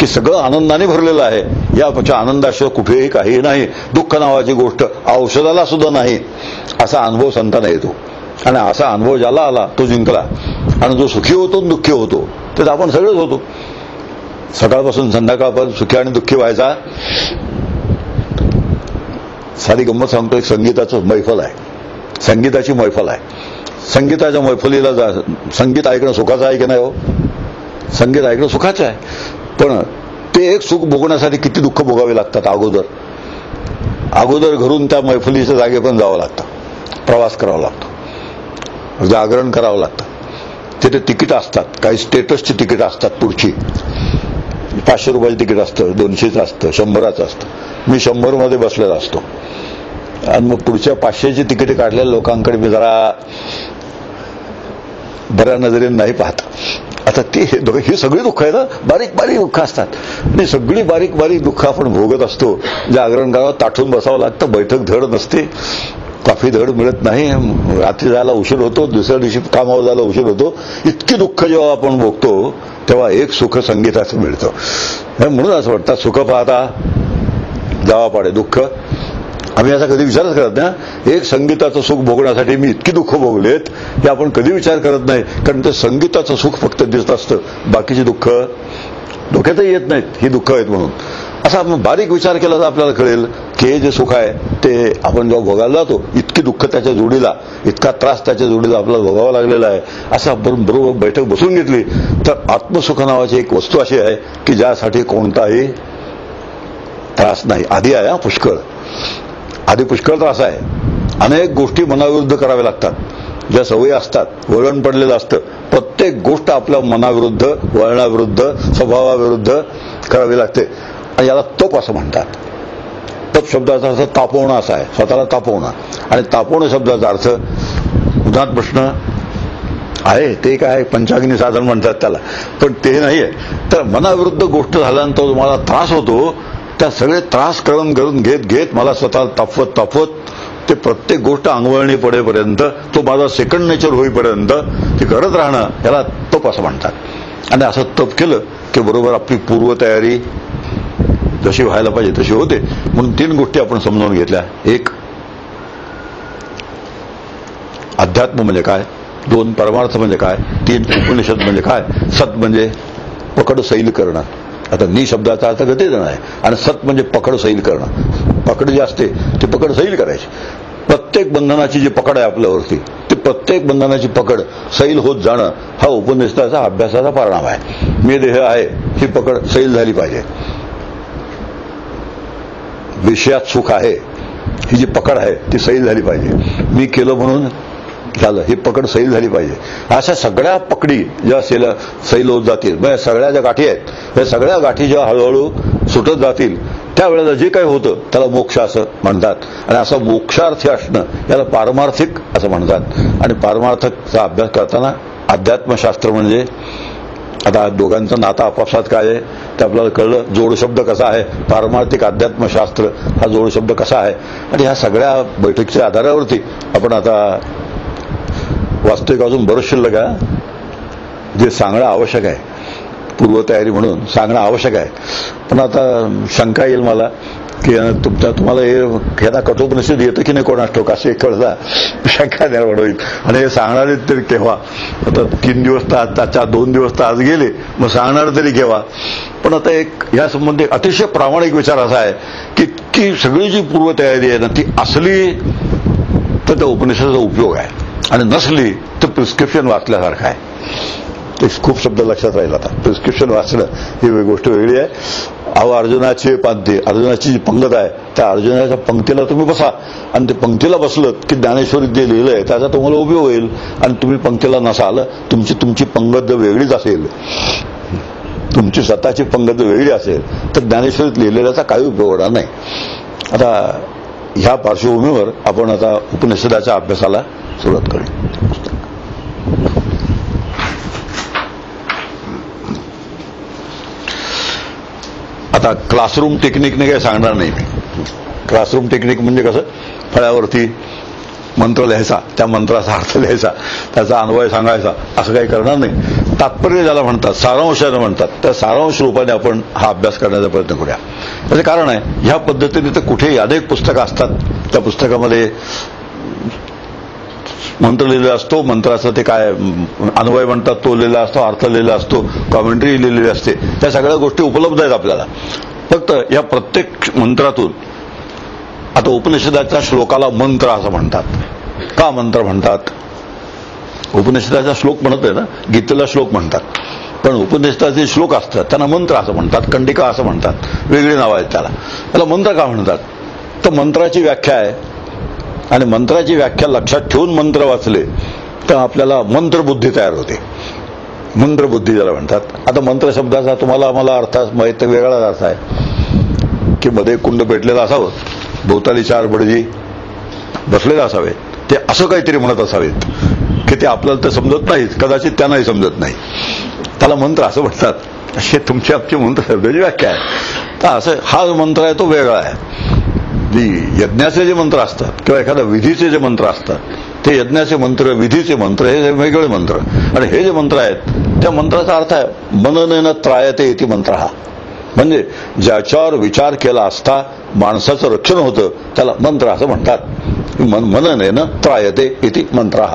की सगळं आनंदाने भरलेलं आहे. यापेक्षा आनंदाशिवाय कुठेही काही नाही. दुःख नावाची गोष्ट औषधाला सुद्धा नाही, असा अनुभव संतांना येतो. आणि असा अनुभव ज्याला आला तो जिंकला. आणि जो सुखी होतो दुःखी होतो तर आपण सगळेच होतो. सकाळपासून संध्याकाळपर्यंत सुखी आणि दुःखी व्हायचा. साधी गंमत सांगतो. एक संगीताचं मैफल आहे, संगीताची मैफल आहे. संगीताच्या मैफलीला संगीत ऐकणं सुखाचं आहे की नाही हो? संगीत ऐकणं सुखाचं आहे, पण ते एक सुख भोगण्यासाठी किती दुःख भोगावे लागतात. अगोदर घरून त्या मैफलीच्या जागे पण जावं लागतं, प्रवास करावा लागतो, जागरण करावं लागतं. तिथे तिकीट असतात, काही स्टेटसची तिकीट असतात. पुढची 500 रुपयाचं तिकीट असतं, 200चं असतं, 100चं असतं. मी 100 मध्ये बसलेला असतो. आणि मग पुढच्या 500ची तिकीट काढलेल्या लोकांकडे मी जरा बऱ्या नजरेने नाही पाहत. आता ही सगळी दुःख आहेत, बारीक बारीक दुःख असतात. आणि सगळी बारीक बारीक दुःख आपण भोगत असतो. जागरण करावं, ताठून बसावं लागतं, बैठक धड नसते, कॉफी धड मिळत नाही, रात्री जायला उशीर होतो, दुसऱ्या दिवशी कामावर जायला उशीर होतो. इतकी दुःख जेव्हा आपण भोगतो तेव्हा एक सुख संगीताचं मिळतं. म्हणून असं वाटतं सुख पाहता जावा पाडे दुःख. आम्ही असा कधी विचारच करत नाही. एक संगीताचं सुख भोगण्यासाठी मी इतकी दुःख भोगलेत हे आपण कधी विचार करत नाही. कारण ते संगीताचं सुख फक्त दिसत असतं, बाकीची दुःख डोक्यातही येत नाहीत. ही दुःख आहेत म्हणून. असा आपण बारीक विचार केला तर आपल्याला कळेल की हे जे सुख आहे ते आपण जेव्हा भोगायला जातो इतकी दुःख त्याच्या जोडीला, इतका त्रास त्याच्या जोडीला आपल्याला भोगावा लागलेला आहे. असं आपण बरोबर बैठक बसून घेतली तर आत्मसुख नावाची एक वस्तू अशी आहे की ज्यासाठी कोणताही त्रास नाही. आधी आहे पुष्कळ, आधी पुष्कळ त्रास आहे. अनेक गोष्टी मनाविरुद्ध कराव्या लागतात. ज्या सवयी असतात, वळण पडलेलं असतं, प्रत्येक गोष्ट आपल्या मनाविरुद्ध, वळणाविरुद्ध, स्वभावाविरुद्ध करावी लागते. आणि याला तप असं म्हणतात. तप शब्दाचा अर्थ तापवणं असा आहे, स्वतःला तापवणं. आणि तापवणं शब्दाचा अर्थ उदाहरण प्रश्न आहे ते काय पंचाग्नी साधन म्हणतात त्याला, पण ते नाहीये. तर मनाविरुद्ध गोष्ट झाल्यानंतर तुम्हाला त्रास होतो, त्या सगळे त्रास करून घेत मला स्वतःला तापवत ते प्रत्येक गोष्ट अंगवळणी पडेपर्यंत, तो माझा सेकंड नेचर होईपर्यंत ते करत राहणं याला तप असं म्हणतात. आणि असं तप केलं की बरोबर आपली पूर्वतयारी जशी व्हायला पाहिजे तशी होते. म्हणून 3 गोष्टी आपण समजावून घेतल्या. 1 अध्यात्म म्हणजे काय, 2 परमार्थ म्हणजे काय, 3 उपनिषद म्हणजे काय. सत म्हणजे पकड सैल करणं. आता नि शब्दाचा अर्थ गती देणं आहे, आणि सत म्हणजे पकड सैल करणं. पकड जी असते ती पकड सैल करायची. प्रत्येक बंधनाची जी पकड आहे आपल्यावरती, ती प्रत्येक बंधनाची पकड सैल होत जाणं हा उपनिषदाचा अभ्यासाचा परिणाम आहे. मी देह आहे ही पकड सैल झाली पाहिजे. विषयात सुख आहे ही जी पकड आहे ती सैल झाली पाहिजे. मी केलं म्हणून झालं ही पकड सैल झाली पाहिजे. अशा सगळ्या पकडी ज्या सैल होत जातील, म्हणजे सगळ्या ज्या गाठी आहेत या सगळ्या गाठी जेव्हा हळूहळू सुटत जातील त्यावेळेला जे काही होतं त्याला मोक्ष असं म्हणतात. आणि असं मोक्षार्थी असणं याला पारमार्थिक असं म्हणतात. आणि पारमार्थकचा अभ्यास करताना अध्यात्मशास्त्र म्हणजे, आता दोघांचं नातं आपापसात काय आहे ते आपल्याला कळलं. जोडशब्द कसा आहे, पारमार्थिक अध्यात्मशास्त्र हा जोडशब्द कसा आहे. आणि ह्या सगळ्या बैठकीच्या आधारावरती आपण आता वास्तविक अजून बरंच शिल्लक आहे जे सांगणं आवश्यक आहे. पूर्वतयारी म्हणून सांगणं आवश्यक आहे. पण आता शंका येईल मला की तुम्हाला हे कठोपनिषद येतं की नाही कोणास ठाऊक असे कळता शंका निर्माण होईल. आणि हे सांगणारे तरी केव्हा? आता 3 दिवस तर 2 दिवस तर आज गेले, मग सांगणार तरी केव्हा? पण आता एक या संबंधी अतिशय प्रामाणिक विचार असा आहे की सगळी जी पूर्वतयारी आहे ना ती असली तर त्या उपनिषदाचा उपयोग आहे, आणि नसली तर प्रिस्क्रिप्शन वाचल्यासारखं आहे. ते खूप शब्द लक्षात राहील. आता प्रिस्क्रिप्शन वाचणं ही गोष्ट वेगळी आहे. अहो, अर्जुनाची अर्जुनाची जी पंगत आहे त्या अर्जुनाच्या पंक्तीला तुम्ही बसा, आणि ते पंक्तीला बसलं की ज्ञानेश्वरीत जे लिहिलंय त्याचा तुम्हाला उपयोग होईल. आणि तुम्ही पंक्तीला नसाल, तुमची पंगत जर वेगळीच असेल, तुमची स्वतःची पंगत वेगळी असेल तर ज्ञानेश्वरीत लिहिलेल्याचा काही उपयोग होणार नाही. आता ह्या पार्श्वभूमीवर आपण आता उपनिषदाच्या अभ्यासाला सुरुवात करू. आता क्लासरूम टेक्निकने काही सांगणार नाही मी. क्लासरूम टेक्निक म्हणजे कसं, फळ्यावरती मंत्र लिहायचा, त्या मंत्राचा अर्थ लिहायचा, त्याचा अन्वय सांगायचा, असं काही करणार नाही. तात्पर्य ज्याला म्हणतात, सारांशाने म्हणतात, त्या सारांश रूपाने आपण हा अभ्यास करण्याचा प्रयत्न करूया. त्याचे कारण आहे, ह्या पद्धतीने तर कुठेही अनेक पुस्तकं असतात, त्या पुस्तकामध्ये मंत्र लिहिलेला असतो, मंत्राचं ते काय अन्वय म्हणतात तो लिहिलेला असतो, अर्थ लिहिलेला असतो, कॉमेंट्री लिहिलेली असते, त्या सगळ्या गोष्टी उपलब्ध आहेत आपल्याला. फक्त या प्रत्येक मंत्रातून, आता उपनिषदाच्या श्लोकाला मंत्र असं म्हणतात. का मंत्र म्हणतात? उपनिषदाचा श्लोक म्हणत आहे ना, गीतेला श्लोक म्हणतात, पण उपनिषदाचे श्लोक असतात त्यांना मंत्र असं म्हणतात, कंडिका असं म्हणतात, वेगळी नावं आहेत त्याला मंत्र का म्हणतात? तर मंत्राची व्याख्या आहे, आणि मंत्राची व्याख्या लक्षात ठेवून मंत्र वाचले तर आपल्याला मंत्रबुद्धी तयार होते. मंत्रबुद्धी ज्याला म्हणतात. आता मंत्र शब्दाचा तुम्हाला मला अर्थ माहिती वेगळाच अर्थ आहे की मध्ये कुंड पेटलेलं असावं, भोवताली 4 भटजी बसलेले असावेत, ते असं काहीतरी म्हणत असावेत की ते आपल्याला तर समजत नाहीत, कदाचित त्यांनाही समजत नाही, त्याला मंत्र असं म्हणतात. असे तुमची आमची मंत्र शब्दाची व्याख्या आहे. तर असं हा मंत्र आहे तो वेगळा आहे. यज्ञाचे जे मंत्र असतात किंवा एखाद्या विधीचे जे मंत्र असतात ते यज्ञाचे मंत्र, विधीचे मंत्र हे वेगळे मंत्र. आणि हे जे मंत्र आहेत त्या मंत्राचा अर्थ आहे मननेन त्रायते इति मंत्र. हा म्हणजे ज्याच्यावर विचार केला असता माणसाचं रक्षण होतं त्याला मंत्र असं म्हणतात. मननेन त्रायते इति मंत्र.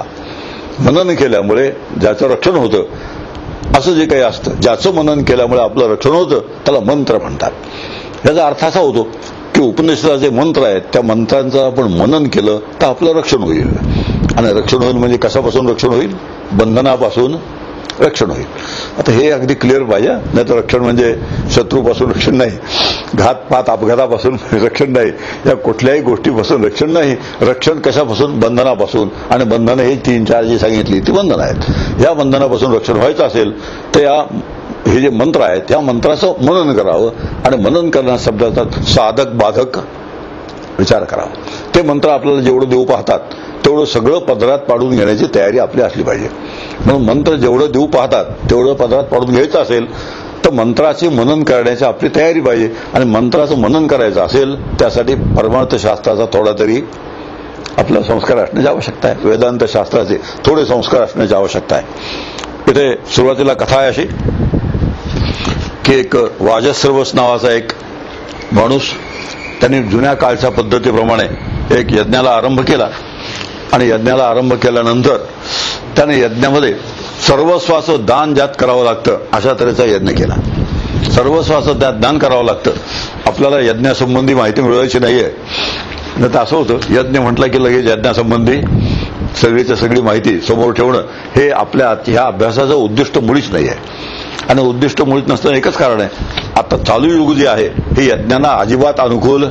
मनन केल्यामुळे ज्याचं रक्षण होतं असं जे काही असतं, ज्याचं मनन केल्यामुळे आपलं रक्षण होतं त्याला मंत्र म्हणतात. याचा अर्थ असा होतो की उपनिषदाचे मंत्र आहेत त्या मंत्रांचं आपण मनन केलं तर आपलं रक्षण होईल. आणि रक्षण होईल म्हणजे कशापासून रक्षण होईल? बंधनापासून रक्षण होईल. आता हे अगदी क्लिअर पाहिजे. नाही तर रक्षण म्हणजे शत्रूपासून रक्षण नाही, घातपात अपघातापासून रक्षण नाही, या कुठल्याही गोष्टीपासून रक्षण नाही. रक्षण कशापासून? बंधनापासून. आणि बंधनं ही 3-4 जी सांगितली ती बंधनं आहेत. या बंधनापासून रक्षण व्हायचं असेल तर हे जे मंत्र आहेत या मंत्राचं मनन करावं. आणि मनन करण्या शब्दाचा साधक बाधक विचार करावा. ते मंत्र आपल्याला जेवढं देऊ पाहतात तेवढं सगळं पदरात पाडून घेण्याची तयारी आपली असली पाहिजे. म्हणून मंत्र जेवढं देऊ पाहतात तेवढं पदरात पाडून घ्यायचं असेल तर मंत्राचे मनन करण्याची आपली तयारी पाहिजे. आणि मंत्राचं मनन करायचं असेल त्यासाठी परमार्थ शास्त्राचा थोडा तरी आपला संस्कार असण्याची आवश्यकता आहे. वेदांत शास्त्राचे थोडे संस्कार असण्याची आवश्यकता आहे. इथे सुरुवातीला कथा आहे अशी की एक वाजश्रवस नावाचा एक माणूस, त्यांनी जुन्या काळच्या पद्धतीप्रमाणे एक यज्ञाला आरंभ केला. आणि यज्ञाला आरंभ केल्यानंतर त्याने यज्ञामध्ये सर्वस्वाचं दान ज्यात करावं लागतं अशा तऱ्हेचा यज्ञ केला. सर्वस्वाचं त्यात दान करावं लागतं. आपल्याला यज्ञासंबंधी माहिती मिळवायची नाहीये. नाही तर असं होतं, यज्ञ म्हटलं की लगेच यज्ञासंबंधी सगळीच्या सगळी माहिती समोर ठेवणं हे आपल्या ह्या अभ्यासाचं उद्दिष्ट मुळीच नाही आहे. आणि उद्दिष्ट मुळीच नसतं एकच कारण आहे, आता चालू युग जे आहे हे यज्ञांना अजिबात अनुकूल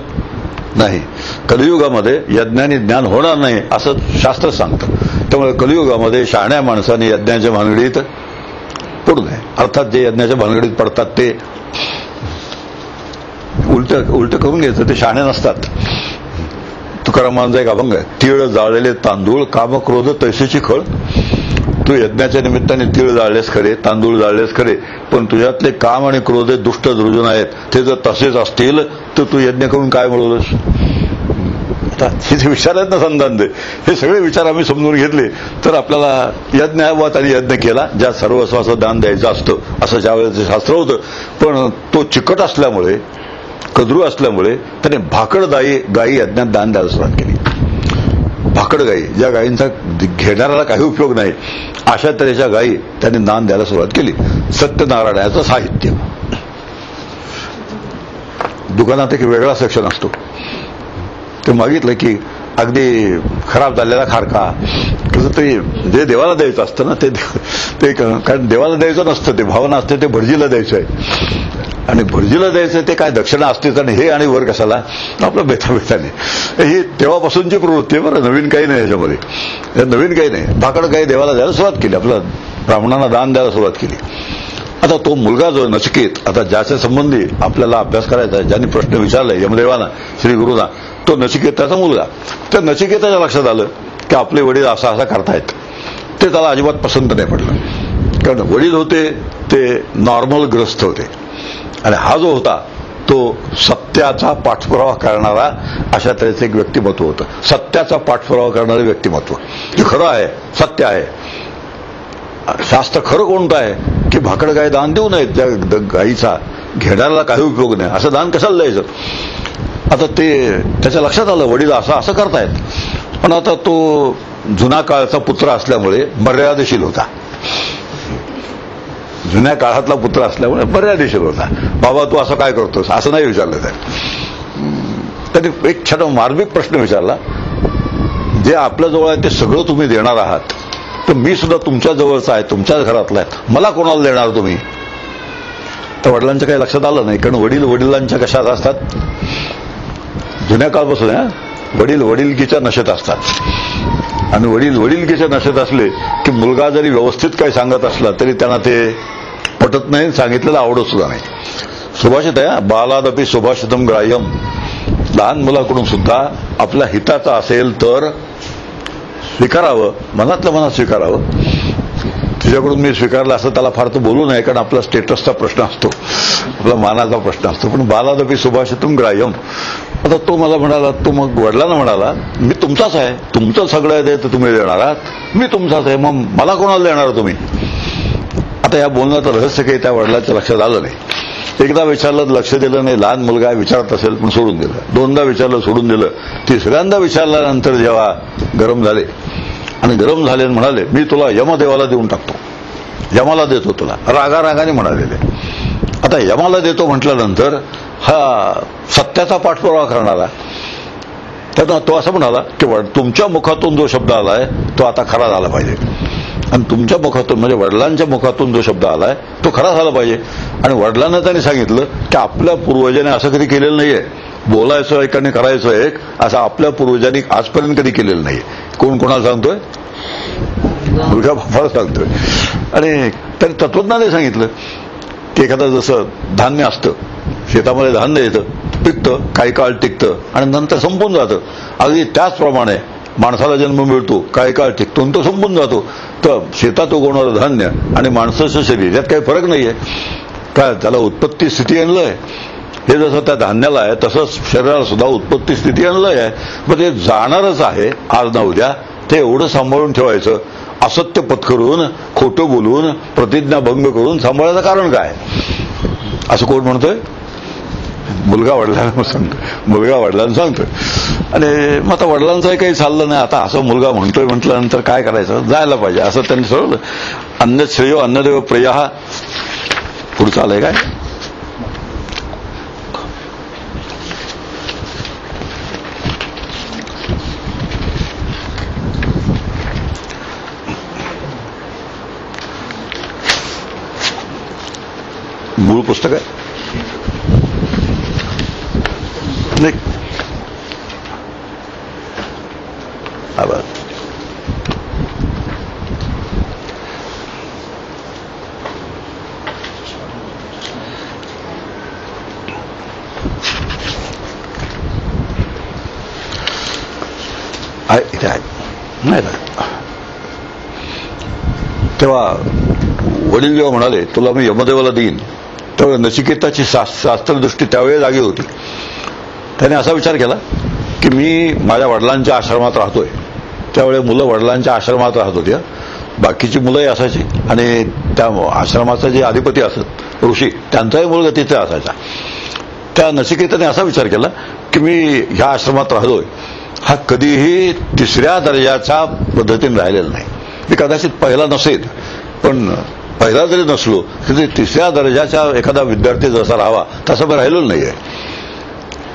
नाही. कलियुगामध्ये यज्ञाने ज्ञान होणार नाही असं शास्त्र सांगतं. त्यामुळे कलियुगामध्ये शहाण्या माणसाने यज्ञाच्या भानगडीत पडू नये. अर्थात जे यज्ञाच्या भानगडीत पडतात ते उलट करून घ्यायचं, ते शहाणे नसतात. तुकारामांचा एक अभंग आहे, तीळ जाळलेले तांदूळ काम क्रोध तैसेची खळ. तू यज्ञाच्या निमित्ताने तीळ जाळलेस खरे, तांदूळ जाळलेस खरे, पण तुझ्यातले काम आणि क्रोध दुष्ट दुर्जन आहेत, ते जर तसेच असतील तर तू यज्ञ करून काय मिळवलंस? असतात, हे जे विचार आहेत ना संधान दे, हे सगळे विचार आम्ही समजून घेतले तर आपल्याला यज्ञावत आणि यज्ञ केला, ज्या सर्वस्वाचं दान द्यायचं असतं असं ज्यावेळेस शास्त्र होतं. पण तो चिकट असल्यामुळे, कद्रू असल्यामुळे त्याने भाकड गायी यज्ञात दान द्यायला सुरुवात केली. भाकड गायी, ज्या गायींचा घेणाऱ्याला काही उपयोग नाही, अशा तऱ्हेच्या गायी त्यांनी दान द्यायला सुरुवात केली. सत्यनारायणाचं साहित्य दुकानात एक वेगळा सेक्शन असतो. ते मागितलं की अगदी खराब झालेला खारका, कसं तरी जे देवाला द्यायचं असतं ना, ते कारण देवाला द्यायचं नसतं, ते भावना असते, ते भटजीला द्यायचं आहे. आणि भटजीला द्यायचं ते काय दक्षिणा असतेच, आणि हे आणि वर कशाला, आपलं बेताने. ही तेव्हापासूनची प्रवृत्ती आहे बरं, नवीन काही नाही याच्यामध्ये, नवीन काही नाही. भाकड काही देवाला द्यायला सुरुवात केली, आपल्या ब्राह्मणांना दान द्यायला सुरुवात केली. आता तो मुलगा जो नचिकेत, आता ज्याच्या संबंधी आपल्याला अभ्यास करायचा आहे, ज्यांनी प्रश्न विचारलाय यमदेवाना, श्री गुरुना, तो नचिकेताचा मुलगा. त्या नचिकेताच्या लक्षात आलं की आपले वडील असा करतायत. ते त्याला अजिबात पसंत नाही पडलं, कारण वडील होते ते नॉर्मल ग्रस्त होते, आणि हा जो होता तो सत्याचा पाठपुरावा करणारा अशा तऱ्हेचं एक व्यक्तिमत्व होतं. सत्याचा पाठपुरावा करणारं व्यक्तिमत्व, जे खरं आहे, सत्य आहे. शास्त्र खरं कोणतं आहे की भाकड गाय दान देऊ नयेत, त्या गायीचा घेणाऱ्याला काही उपयोग नाही, असं दान कशाला द्यायचं. आता ते त्याच्या लक्षात आलं वडील असं करतायत. पण आता तो जुना काळचा पुत्र असल्यामुळे मर्यादेशील होता, जुन्या काळातला पुत्र असल्यामुळे मर्यादेशील होता. बाबा तू असं काय करतोस, असं नाही विचारलं. त्यांनी एक छान मार्मिक प्रश्न विचारला, जे आपल्या जवळ आहे ते सगळं तुम्ही देणार आहात, तर मी सुद्धा तुमच्या जवळचा आहे, तुमच्याच घरातला आहे, मला कोणाला देणार तुम्ही. तर वडिलांच्या काही लक्षात आलं नाही, कारण वडिलांच्या कशात असतात, जुन्या काळपासून वडील वडिलकीच्या नशेत असतात. आणि वडिलकीच्या नशेत असले की मुलगा जरी व्यवस्थित काही सांगत असला तरी त्यांना ते पटत नाही, सांगितलेलं आवडत सुद्धा नाही. सुभाषित आहे, बालादपी सुभाषितम ग्राह्यम. लहान मुलाकडून सुद्धा आपल्या हिताचं असेल तर स्वीकारावं, मनातल्या मनात स्वीकारावं. तुझ्याकडून मी स्वीकारलं असं त्याला फार तर बोलू नये, कारण आपला स्टेटसचा प्रश्न असतो, आपला मानाचा प्रश्न असतो. पण बालादपी सुभाषितम ग्राह्यम. आता तो मला म्हणाला, तो मग वडिलांना म्हणाला, मी तुमचाच आहे, तुमचं सगळं आहे ते तुम्ही देणार आहात, मी तुमचाच आहे, मग मला कोणाला देणार तुम्ही. आता या बोलण्याचं रहस्य काही त्या वडिलांच्या लक्षात आलं नाही. एकदा विचारलं, लक्ष दिलं नाही, लहान मुलगा विचारत असेल पण सोडून दिलं. दोनदा विचारलं, सोडून दिलं. तिसऱ्यांदा विचारल्यानंतर जेव्हा गरम झाले आणि गरम झाले म्हणाले, मी तुला यमदेवाला देऊन टाकतो, यमाला देतो तुला, रागारागाने म्हणालेले. आता यमाला देतो म्हटल्यानंतर हा सत्याचा पाठपुरावा करणारा, त्यातून तो असं म्हणाला की तुमच्या मुखातून जो शब्द आलाय तो आता खरा झाला पाहिजे, आणि तुमच्या मुखातून म्हणजे वडिलांच्या मुखातून जो शब्द आलाय तो खरा झाला पाहिजे. आणि वडिलांना त्यांनी सांगितलं की आपल्या पूर्वजांनी असं कधी केलेलं नाहीये, बोलायचं एक आणि करायचं एक, असं आपल्या पूर्वजांनी आजपर्यंत कधी केलेलं नाहीये. कोण कोणाला सांगतोय, मुलगा बापाला सांगतोय. आणि त्यांनी तत्वज्ञाने सांगितलं की एखादं जसं धान्य असतं, शेतामध्ये धान्य येतं, पिकतं, काही काळ टिकतं आणि नंतर संपून जातं. अगदी त्याचप्रमाणे माणसाला जन्म मिळतो, काही काळ टिकतो आणि तो संपून जातो. तर शेतात उगवणारं धान्य आणि माणसाचं शरीर यात काही फरक नाहीये. काय त्याला उत्पत्ती स्थिती आणलंय, हे जसं त्या धान्याला आहे तसंच शरीराला सुद्धा उत्पत्ती स्थिती आणलंय आहे. मग ते जाणारच आहे आज ना उद्या, ते एवढं सांभाळून ठेवायचं. असत्य पत्करून, खोटं बोलून, प्रतिज्ञाभंग करून सांभाळायचं कारण काय, असं कोण म्हणतोय, मुलगा वडिलांना सांगतो, मुलगा वडिलांना सांगतोय. आणि मग आता वडिलांचंही काही चाललं नाही, आता असं मुलगा म्हणतोय म्हटल्यानंतर काय करायचं, जायला पाहिजे असं त्यांनी ठरवलं. अन्य श्रेयो अन्नदेव प्रियः. पुढचं आलंय काय, मूळ पुस्तक आहे नाही. इथे आहे नाही का. तेव्हा वडील जेव्हा म्हणाले तुला मी यमदेवाला देईन, तेव्हा नचिकेताची शास्त्रदृष्टी त्यावेळी जागी होती. त्याने असा विचार केला की मी माझ्या वडिलांच्या आश्रमात राहतोय. त्यावेळी मुलं वडिलांच्या आश्रमात राहत होती. बाकीची मुलंही असायची आणि त्या आश्रमाचा जे अधिपती असत ऋषी त्यांचाही मुलगा तिथे असायचा. त्या नचिकेताने असा विचार केला की मी ह्या आश्रमात राहतोय, हा कधीही तिसऱ्या दर्जाच्या पद्धतीने राहिलेला नाही. मी कदाचित पहिला नसेल, पण पहिला जरी नसलो तरी तिसऱ्या दर्जाचा एखादा विद्यार्थी जसा राहावा तसा मी राहिलेलो नाहीये.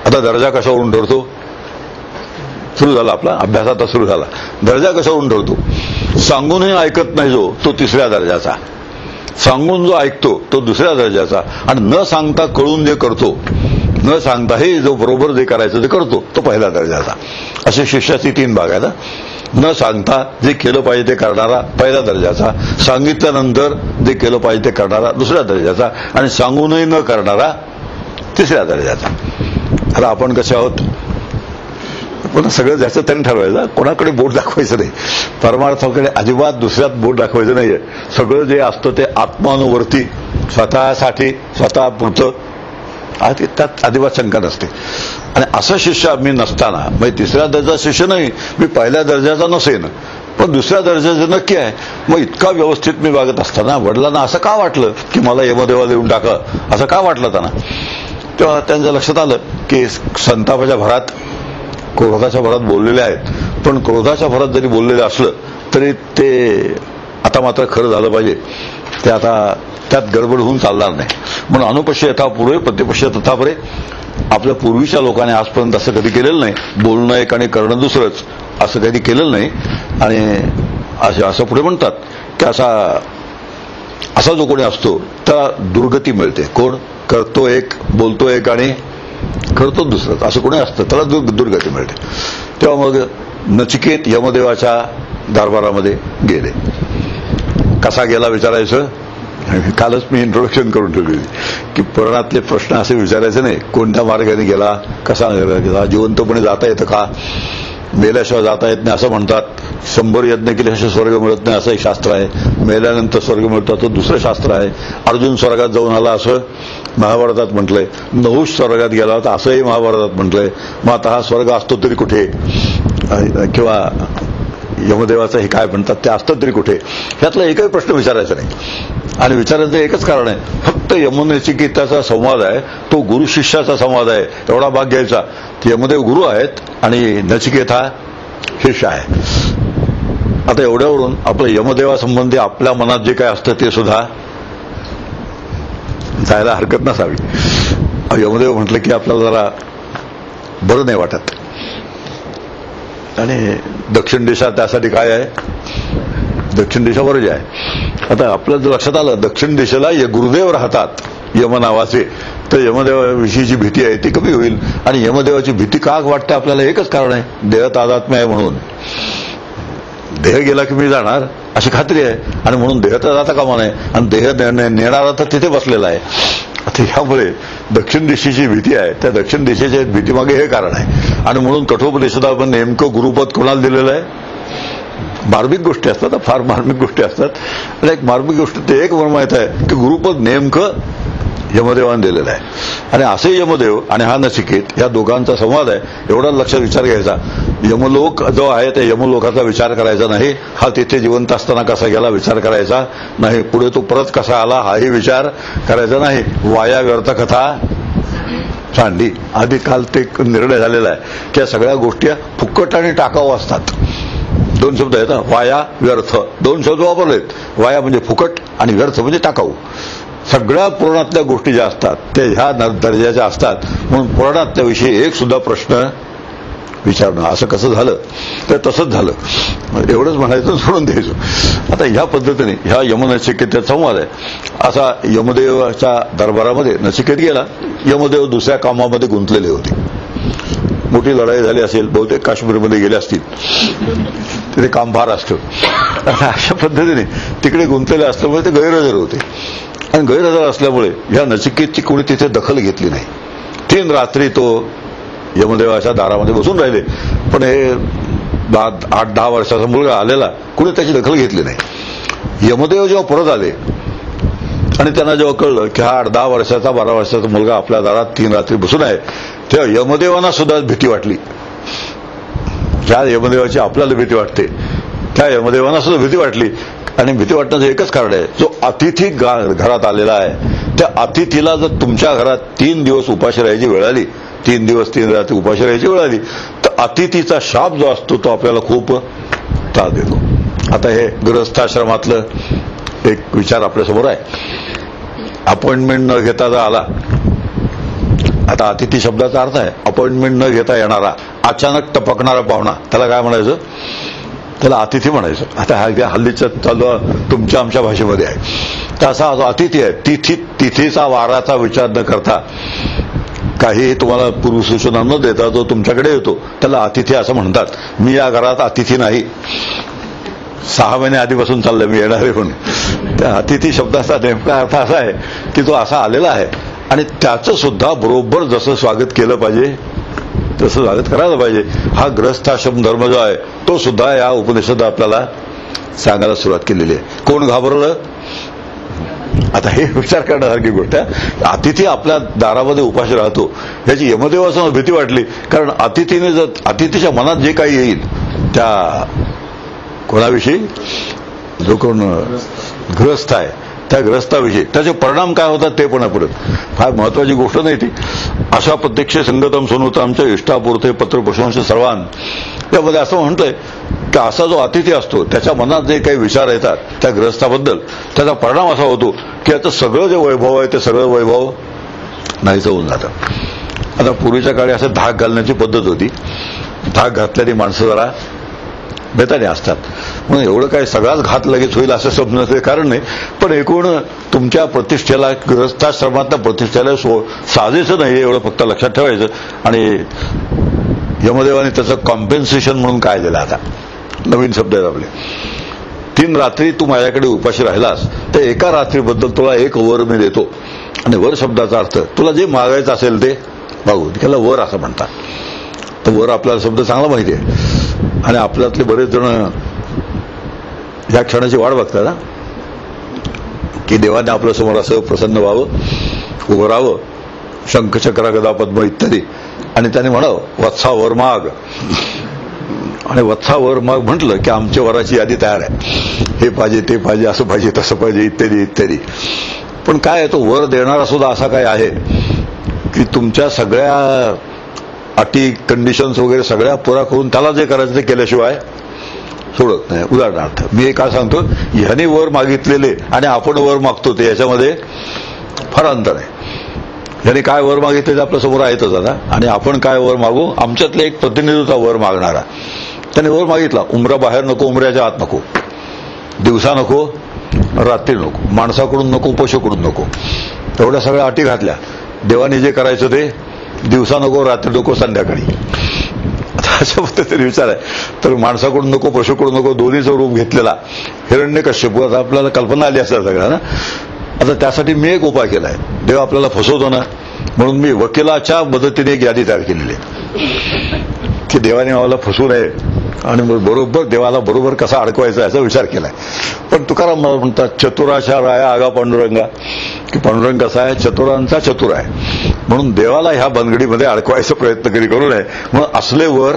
आता दर्जा कशावरून ठरतो? सुरू झाला आपला अभ्यास, आता सुरू झाला. दर्जा कशावरून ठरतो? सांगूनही ऐकत नाही जो, तो तिसऱ्या दर्जाचा. सांगून जो ऐकतो तो दुसऱ्या दर्जाचा. आणि न सांगता कळून जे करतो, न सांगताही जो बरोबर जे करायचं ते करतो, तो पहिल्या दर्जाचा. असे शिष्याचे 3 भाग आहेत. न सांगता जे केलं पाहिजे ते करणारा पहिल्या दर्जाचा, सांगितल्यानंतर जे केलं पाहिजे ते करणारा दुसऱ्या दर्जाचा, आणि सांगूनही न करणारा तिसऱ्या दर्जाचा. आता आपण कसे आहोत? पण सगळं ज्याचं त्यांनी ठरवायचं, कोणाकडे बोट दाखवायचं नाही. परमार्थाकडे अजिबात दुसऱ्यात बोट दाखवायचं नाहीये. सगळं जे असतं ते आत्मानुवर्ती, स्वतःसाठी, स्वतः पुरतं, त्यात अजिबात शंका नसते. आणि असा शिष्य मी नसताना, म्हणजे तिसऱ्या दर्जाचा शिष्य नाही, मी पहिल्या दर्जाचा नसेन, पण दुसऱ्या दर्जाचं नक्की आहे. मग इतका व्यवस्थित मी वागत असताना वडिलांना असं का वाटलं की मला यमदेवाला देऊन टाका, असं का वाटलं त्यांना? तेव्हा त्यांच्या लक्षात आलं की संतापाच्या भरात, क्रोधाच्या भरात बोललेले आहेत. पण क्रोधाच्या भरात जरी बोललेलं असलं तरी ते आता मात्र खरं झालं पाहिजे. ते आता त्यात गडबड होऊन चालणार नाही. म्हणून अनुपश्य यथा पूर्वे प्रतिपश्य तथा परे. आपल्या पूर्वीच्या लोकांनी आजपर्यंत असं कधी केलेलं नाही. बोलणं एक आणि करणं दुसरंच, असं कधी केलेलं नाही. आणि असं पुढे म्हणतात की असा जो कोणी असतो त्याला दुर्गती मिळते. कोण? करतो एक, बोलतो एक आणि करतो दुसरंच, असं कोणी असतं त्याला दुर्गती मिळते. तेव्हा मग नचिकेत यमदेवाच्या दरबारामध्ये गेले. कसा गेला विचारायचं? कालच मी इंट्रोडक्शन करून ठेवली की पुराणातले प्रश्न असे विचारायचे नाही. कोणत्या मार्गाने गेला, कसा गेला, जिवंतपणे जाता येतं का, मेल्याशिवाय जाता येत नाही असं म्हणतात. 100 यज्ञ केल्याशिवाय स्वर्ग मिळत नाही असं एक शास्त्र आहे. मेल्यानंतर स्वर्ग मिळतो तो दुसरं शास्त्र आहे. अर्जुन स्वर्गात जाऊन आला असं महाभारतात म्हटलंय. नहुष स्वर्गात गेला होता असंही महाभारतात म्हटलंय. मग आता हा स्वर्ग असतो तरी कुठे, किंवा यमदेवाचं हे काय म्हणतात ते असतं तरी कुठे, ह्यातला एकही प्रश्न विचारायचा नाही. आणि विचारायचं एकच कारण आहे, फक्त यमनचिकेताचा संवाद आहे, तो गुरु शिष्याचा संवाद आहे, एवढा भाग घ्यायचा. यमदेव गुरु आहेत आणि नचिकेत हा शिष्य आहे. आता एवढ्यावरून आपलं यमदेवासंबंधी आपल्या मनात जे काय असतं ते सुद्धा जायला हरकत नसावी. यमदेव म्हटलं की आपल्याला जरा बरं नाही वाटत. आणि दक्षिण दिशा त्यासाठी काय आहे? दक्षिण दिशा बरोबर आहे. आता आपल्या जर लक्षात आलं दक्षिण दिशेला गुरुदेव राहतात यम नावाचे, तर यमदेवाविषयीची भीती आहे ती कमी होईल. आणि यमदेवाची भीती का वाटते आपल्याला? एकच कारण आहे, देह तादात्म्य आहे म्हणून. देह गेला की मी जाणार अशी खात्री आहे, आणि म्हणून देह तर जाता कामा नये. आणि देह नेणारा तर तिथे बसलेला आहे. आता ह्यामुळे दक्षिण दिशेची भीती आहे. त्या दक्षिण दिशेच्या भीतीमागे हे कारण आहे. आणि म्हणून कठोपनिषदात आपण नेमकं गुरुपद कोणाला दिलेलं आहे? मार्मिक गोष्टी असतात, फार मार्मिक गोष्टी असतात. आणि एक मार्मिक गोष्ट ते एक मला माहित आहे की गुरुपद नेमकं यमदेवाने दिलेलं आहे. आणि असे यमदेव आणि हा नचिकेत या दोघांचा संवाद आहे. एवढा लक्षात विचार घ्यायचा. यमलोक जो आहे त्या यमलोकाचा विचार करायचा नाही. हा तिथे जिवंत असताना कसा गेला विचार करायचा नाही. पुढे तो परत कसा आला हाही विचार करायचा नाही. वाया व्यर्थ कथा सांडली. आधी काल ते निर्णय झालेला आहे की या सगळ्या गोष्टी फुकट आणि टाकाऊ असतात. 2 शब्द आहेत, वाया व्यर्थ 2 शब्द वापरलेत. वाया म्हणजे फुकट आणि व्यर्थ म्हणजे टाकाऊ. सगळ्या पुराणातल्या गोष्टी ज्या असतात त्या ह्या दर्जाच्या असतात. म्हणून पुराणातल्या विषयी एक सुद्धा प्रश्न विचारणं असं कसं झालं? तर तसंच झालं, एवढंच म्हणायचं, सोडून द्यायचं. आता ह्या पद्धतीने ह्या यमनचिकेत संवाद आहे. असा यमदेवाच्या दरबारामध्ये नचिकेत गेला. यमदेव दुसऱ्या कामामध्ये गुंतलेले होते. मोठी लढाई झाली असेल, बहुतेक काश्मीरमध्ये गेले असतील, तिथे काम फार असतं. अशा पद्धतीने तिकडे गुंतलेले असल्यामुळे ते गैरहजर होते. आणि गैरहजर असल्यामुळे ह्या नचिकेतची कोणी तिथे दखल घेतली नाही. 3 रात्री तो यमदेवाच्या दारामध्ये बसून राहिले. पण हे 8-10 वर्षाचा मुलगा आलेला, कुणी त्याची दखल घेतली नाही. यमदेव जेव्हा परत आले आणि त्यांना जेव्हा कळलं की हा 8-10 वर्षाचा 12 वर्षाचा मुलगा आपल्या दारात 3 रात्री बसून आहे, तेव्हा यमदेवांना सुद्धा भीती वाटली. ज्या यमदेवाची आपल्याला भीती वाटते त्या यमदेवांना सुद्धा भीती वाटली. आणि भीती वाटण्याचं एकच कारण आहे, जो अतिथी घरात आलेला आहे त्या अतिथीला जर तुमच्या घरात 3 दिवस उपाशी राहायची वेळ आली, 3 दिवस 3 रात्री उपाशी राहायची वेळ आली, तर अतिथीचा शाप जो असतो तो आपल्याला खूप त्रास देतो. आता हे गृहस्थाश्रमातलं एक विचार आपल्यासमोर आहे. अपॉइंटमेंट न घेता जर आला, आता अतिथी शब्दाचा अर्थ आहे अपॉइंटमेंट न घेता येणारा, अचानक टपकणारा पाहुणा, त्याला काय म्हणायचं? त्याला अतिथी म्हणायचं. आता हा हल्लीच्या चालू तुमच्या आमच्या भाषेमध्ये आहे. तर असा जो अतिथी आहे, तिथीचा वाराचा विचार न करता, काही तुम्हाला पूर्वसूचना न देता जो तुमच्याकडे येतो त्याला अतिथी असं म्हणतात. मी या घरात अतिथी नाही, 6 महिने आधीपासून चाललंय मी येणार आहे म्हणून. त्या अतिथी शब्दाचा नेमका अर्थ असा आहे की तो असा आलेला आहे आणि त्याचं सुद्धा बरोबर जसं स्वागत केलं पाहिजे तसं स्वागत करायला पाहिजे. हा ग्रस्थाश्रम धर्म जो आहे तो सुद्धा या उपनिषद आपल्याला सांगायला सुरुवात केलेली आहे. कोण घाबरलं? आता हे विचार करण्यासारखी गोष्ट आहे. अतिथी आपल्या दारामध्ये उपाशी राहतो याची यमदेवासमोर भीती वाटली, कारण अतिथीने जर अतिथीच्या मनात जे काही येईल त्या कोणाविषयी, जो कोण ग्रस्त आहे त्या ग्रस्ताविषयी त्याचे परिणाम काय होतात ते पण परत फार महत्वाची गोष्ट नाही ती. अशा प्रत्यक्ष संगतम सोनुत आमच्या इष्टापुरते पत्रपुष्पांश सर्वान, त्यामध्ये असं म्हटलंय की असा जो अतिथी असतो त्याच्या मनात जे काही विचार येतात त्या ग्रस्ताबद्दल, त्याचा परिणाम असा होतो की आता सगळं जे वैभव आहे ते सगळं वैभव नाहीचं होऊन जातं. आता पूर्वीच्या काळी असं धाक घालण्याची पद्धत होती. धाक घातल्याने माणसं जरा बेताने असतात, म्हणून एवढं काय सगळाच घात लगेच होईल असं समजण्याचं कारण नाही. पण एकूण तुमच्या प्रतिष्ठेला, गृहस्थाश्रमातल्या प्रतिष्ठेला साजेचं नाही एवढं फक्त लक्षात ठेवायचं. आणि यमदेवाने त्याचं कॉम्पेन्सेशन म्हणून काय दिलं, आता नवीन शब्द आहेत आपले. 3 रात्री तू माझ्याकडे उपाशी राहिलास तर एका रात्रीबद्दल तुला 1 वर मी देतो. आणि वर शब्दाचा अर्थ तुला जे मागायचं असेल ते मागू, त्याला वर असं म्हणतात. तर वर आपल्याला शब्द चांगला माहिती आहे आणि आपल्यातले बरेच जण या क्षणाची वाट बघतात ना, की देवाने आपल्यासमोर असं प्रसन्न व्हावं, उभं राहावं, शंखचक्र गदा पद्म इत्यादी, आणि त्याने म्हणावं वत्सा वर माग. आणि वत्सा वर माग म्हटलं की आमच्या वराची यादी तयार आहे, हे पाहिजे ते पाहिजे असं पाहिजे तसं पाहिजे इत्यादी इत्यादी. पण काय आहे, तो वर देणारा सुद्धा असा काय आहे की तुमच्या सगळ्या अटी कंडिशन्स वगैरे सगळ्या पुरा करून त्याला जे करायचं ते केल्याशिवाय सोडत नाही. उदाहरणार्थ मी काय सांगतो, ह्याने वर मागितलेले आणि आपण वर मागतो ते याच्यामध्ये फार अंतर आहे. ह्याने काय वर मागितले ते आपल्या समोर आहेतच आता, आणि आपण काय वर मागू, आमच्यातले एक प्रतिनिधित्व वर मागणारा. त्याने वर मागितला, उमरा बाहेर नको, उमऱ्याच्या आत नको, दिवसा नको, रात्री नको, माणसाकडून नको, पशुकडून नको, एवढ्या सगळ्या अटी घातल्या. देवाने जे करायचं ते दिवसा नको, रात्री नको, संध्याकाळी. अशा पद्धतीने विचार आहे. तर माणसाकडून नको, पशुकडून नको, दोन्हीचा रूप घेतलेला हिरण्यकश्यप, आता आपल्याला कल्पना आली असेल सगळ्या ना. आता त्यासाठी मी एक उपाय केलाय. देव आपल्याला फसवतो ना, म्हणून मी वकिलाच्या मदतीने एक यादी तयार केलेली आहे की देवाने आम्हाला फसवू नये आणि बरोबर देवाला बरोबर कसा अडकवायचा याचा विचार केलाय. पण तुकाराम म्हणतात, चतुराच्या राया आगा पांडुरंगा, की पांडुरंग कसा आहे, चतुरांचा चतुर आहे, म्हणून देवाला ह्या बनगडीमध्ये अडकवायचा प्रयत्न कधी करू नये. म्हणून असले वर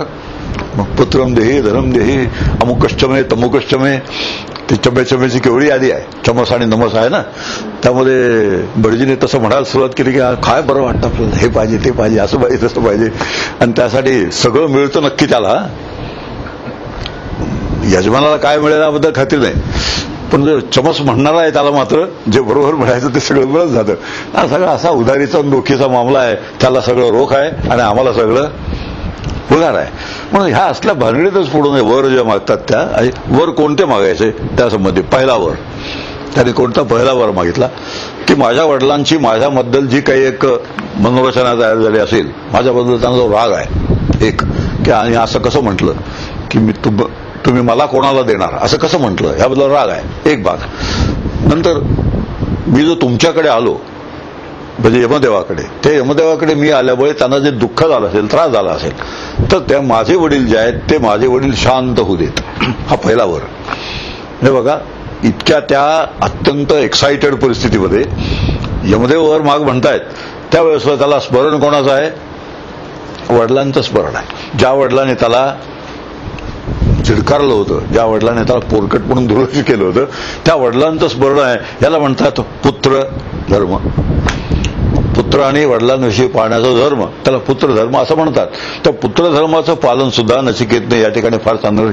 मग पुत्रम देही धनम देही अमुकश्चमे तमुकश्चमे, ती चमेचमेची केवढी यादी आहे, चमस आणि नमस आहे ना. त्यामध्ये भटजीने तसं म्हणायला सुरुवात केली की काय बरं वाटतं आपल्याला, हे पाहिजे ते पाहिजे, असं पाहिजे तसं पाहिजे, आणि त्यासाठी सगळं मिळतं नक्की त्याला. यजमानाला काय मिळेल याबद्दल खात्री नाही, पण जो चमस म्हणणारा आहे त्याला मात्र जे बरोबर म्हणायचं ते सगळं मिळत जातं. हा सगळं असा उधारीचा नोखीचा मामला आहे, त्याला सगळं रोख आहे आणि आम्हाला सगळं उधार आहे. म्हणून ह्या असल्या भानगडीतच पडू नये. वर जे मागतात त्या, वर कोणते मागायचे त्यासंबंधी पहिला वर, त्याने कोणता पहिला वर मागितला की माझ्या वडिलांची माझ्याबद्दल जी काही एक मनोरचना तयार झाली असेल, माझ्याबद्दल त्यांचा जो राग आहे एक, की आणि असं कसं म्हटलं की मी तुम्ही मला कोणाला देणार असं कसं म्हटलं, याबद्दल राग आहे एक भाग. नंतर मी जो तुमच्याकडे आलो म्हणजे यमदेवाकडे, ते यमदेवाकडे मी आल्यामुळे त्यांना जे दुःख झालं असेल, त्रास झाला असेल, तर त्या माझे वडील जे आहेत ते माझे वडील शांत होऊ देत. हा पहिला वर. हे बघा, इतक्या त्या अत्यंत एक्साइटेड परिस्थितीमध्ये यमदेव वर माग म्हणतायत, त्यावेळेस त्याला स्मरण कोणाचं आहे, वडिलांचं स्मरण आहे. ज्या वडिलांनी त्याला झिडकारलं होतं, ज्या वडिलांनी त्याला पोरकट म्हणून दुर्लक्ष केलं होतं, त्या वडिलांचं स्मरण आहे. याला म्हणतात पुत्र धर्म. पुत्र आणि वडिलांविषयी पाहण्याचा धर्म, त्याला पुत्र धर्म असं म्हणतात. त्या पुत्रधर्माचं पालन सुद्धा नचिकेतने या ठिकाणी फार चांगलं,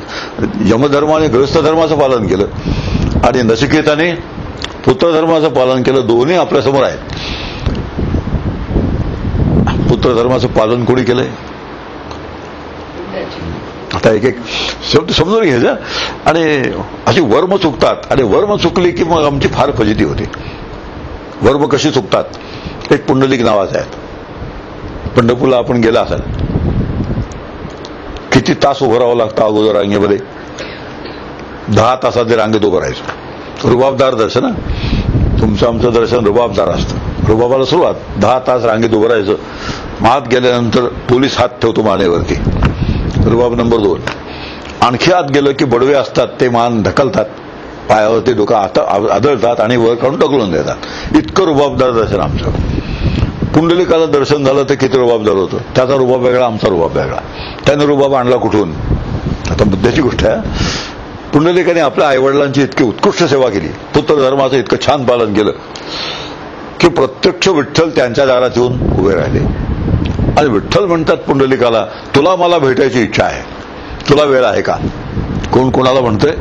यमधर्म आणि गृहस्थ धर्माचं पालन केलं आणि नचिकेताने पुत्रधर्माचं पालन केलं. दोन्ही आपल्यासमोर आहेत. पुत्रधर्माचं पालन कोणी केलंय? आता एक एक शब्द समजून घ्यायचं. आणि अशी वर्म चुकतात, आणि वर्म चुकली की मग आमची फार फजिती होते. वर्म कशी चुकतात? एक पुंडलिक नावाचं आहे. पंढरपूरला आपण गेला असाल, किती तास उभं राहावं लागतं अगोदर रांगेमध्ये? 10 तासात रांगेत उभं राहायचं. रुबाबदार दर्शन, तुमचं आमचं दर्शन रुबाबदार असतं. रुबाबाला सुरुवात 10 तास रांगेत उभं राहायचं. आत गेल्यानंतर पोलीस हात ठेवतो मानेवरती, रुबाब नंबर 2. आणखी आत गेलं की बडवे असतात, ते मान ढकलतात, पायावरती डोकं आदळतात आणि वर काढून ढकलून देतात. इतकं रुबाबदार दर्शन आमचं. पुंडलिकाला दर्शन झालं तर किती रुबाबदार होतं. त्याचा रुबाब वेगळा, आमचा रुबाब वेगळा. त्याने रुबाब आणला कुठून? आता मुद्द्याची गोष्ट आहे. पुंडलिकाने आपल्या आईवडिलांची इतकी उत्कृष्ट सेवा केली, पुत्रधर्माचं इतकं छान पालन केलं की प्रत्यक्ष विठ्ठल त्यांच्या दारात येऊन उभे राहिले. आणि विठ्ठल म्हणतात पुंडलिकाला, तुला मला भेटायची इच्छा आहे, तुला वेळ आहे का? कोण कोणाला म्हणतंय?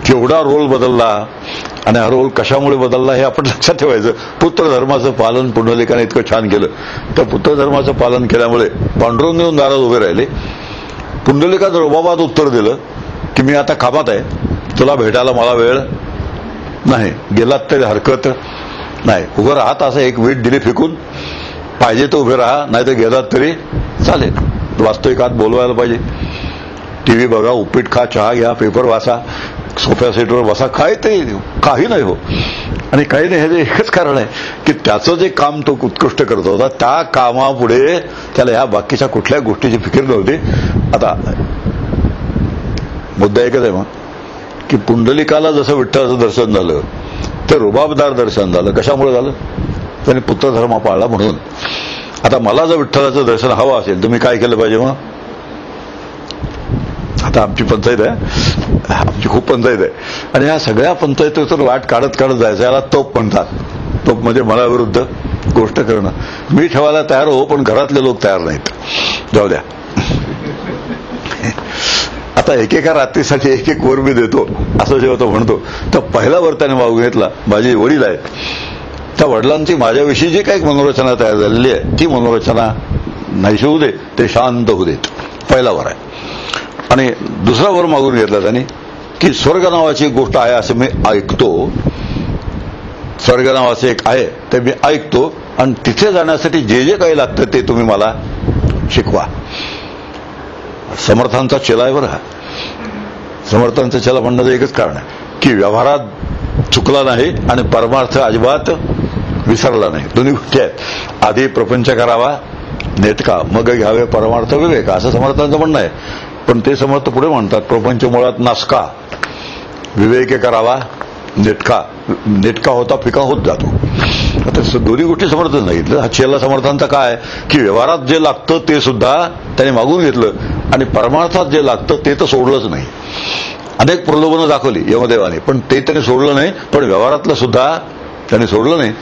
केवढा रोल बदलला, आणि हा रोल कशामुळे बदलला हे आपण लक्षात ठेवायचं. पुत्रधर्माचं पालन पुंडलिकाने इतकं छान केलं. त्या पुत्रधर्माचं पालन केल्यामुळे पांडुरंग येऊन दारात उभे राहिले. पुंडलिकानं रुबाबात उत्तर दिलं की मी आता कामात आहे, तुला भेटायला मला वेळ नाही. गेलात तरी हरकत नाही, उभं राहत. असं एक वीट दिली फेकून, पाहिजे तर उभे राहा, नाही तर गेलात तरी चालेल. वास्तविक आत बोलवायला पाहिजे. टीव्ही बघा, उपीट खा, चहा घ्या, पेपर वाचा, सोफ्या सीटवर बसा, काय ते काही नाही हो. आणि काही नाही, हे एकच कारण आहे की त्याचं जे काम तो उत्कृष्ट करत होता, त्या कामापुढे त्याला ह्या बाकीच्या कुठल्या गोष्टीची फिकीर नव्हती. आता मुद्दा एकच आहे मग, की पुंडलिकाला जसं विठ्ठलाचं दर्शन झालं ते रुबाबदार दर्शन झालं. कशामुळे झालं? त्याने पुत्रधर्म पाळला म्हणून. आता मला जर विठ्ठलाचं दर्शन हवं असेल तर मी काय केलं पाहिजे? मग आता आमची पंचायत आहे, आमची खूप पंचायत आहे, आणि ह्या सगळ्या पंचायतीतून वाट काढत काढत जायचं. याला तोप म्हणतात. तोप म्हणजे मला विरुद्ध गोष्ट करणं. मी ठेवायला तयार हो, पण घरातले लोक तयार नाहीत. जाऊ द्या. आता एकेका रात्रीसाठी एक एक वर मी देतो असं जेव्हा तो म्हणतो, तर पहिला वर त्याने मागून घेतला. माझे वडील आहेत, त्या वडिलांची माझ्याविषयी जी काही मनोरचना तयार झालेली आहे ती मनोरचना नाहीशी होऊ दे, ते शांत होऊ देत. पहिला वर आहे. आणि दुसरा वर मागून घेतला त्याने की स्वर्ग नावाची गोष्ट आहे असं मी ऐकतो. स्वर्ग नावाचं एक आहे ते मी ऐकतो, आणि तिथे जाण्यासाठी जे जे काही लागतं ते तुम्ही मला शिकवा. समर्थांचा चेला आहे बरं हा. समर्थांचा चेला म्हणण्याचं एकच कारण आहे की व्यवहारात चुकला नाही आणि परमार्थ अजिबात विसरला नाही. दोन्ही गोष्टी आहेत. आधी प्रपंच करावा नेटका, मग घ्यावे परमार्थ विवेक, असं समर्थांचं म्हणणं आहे. पण ते समर्थ पुढे म्हणतात प्रपंच मुळात नासका, विवेक करावा नेटका, नेटका होता फिका होत जातो. आता दोन्ही गोष्टी समर्थ सांगितलं. हा चेला समर्थांचा काय की व्यवहारात जे लागतं ते सुद्धा त्याने मागून घेतलं, आणि परमार्थात जे लागतं ते तर सोडलंच नाही. अनेक प्रलोभनं दाखवली यमदेवाने, पण ते त्याने सोडलं नाही. पण व्यवहारातलं सुद्धा त्याने सोडलं नाही,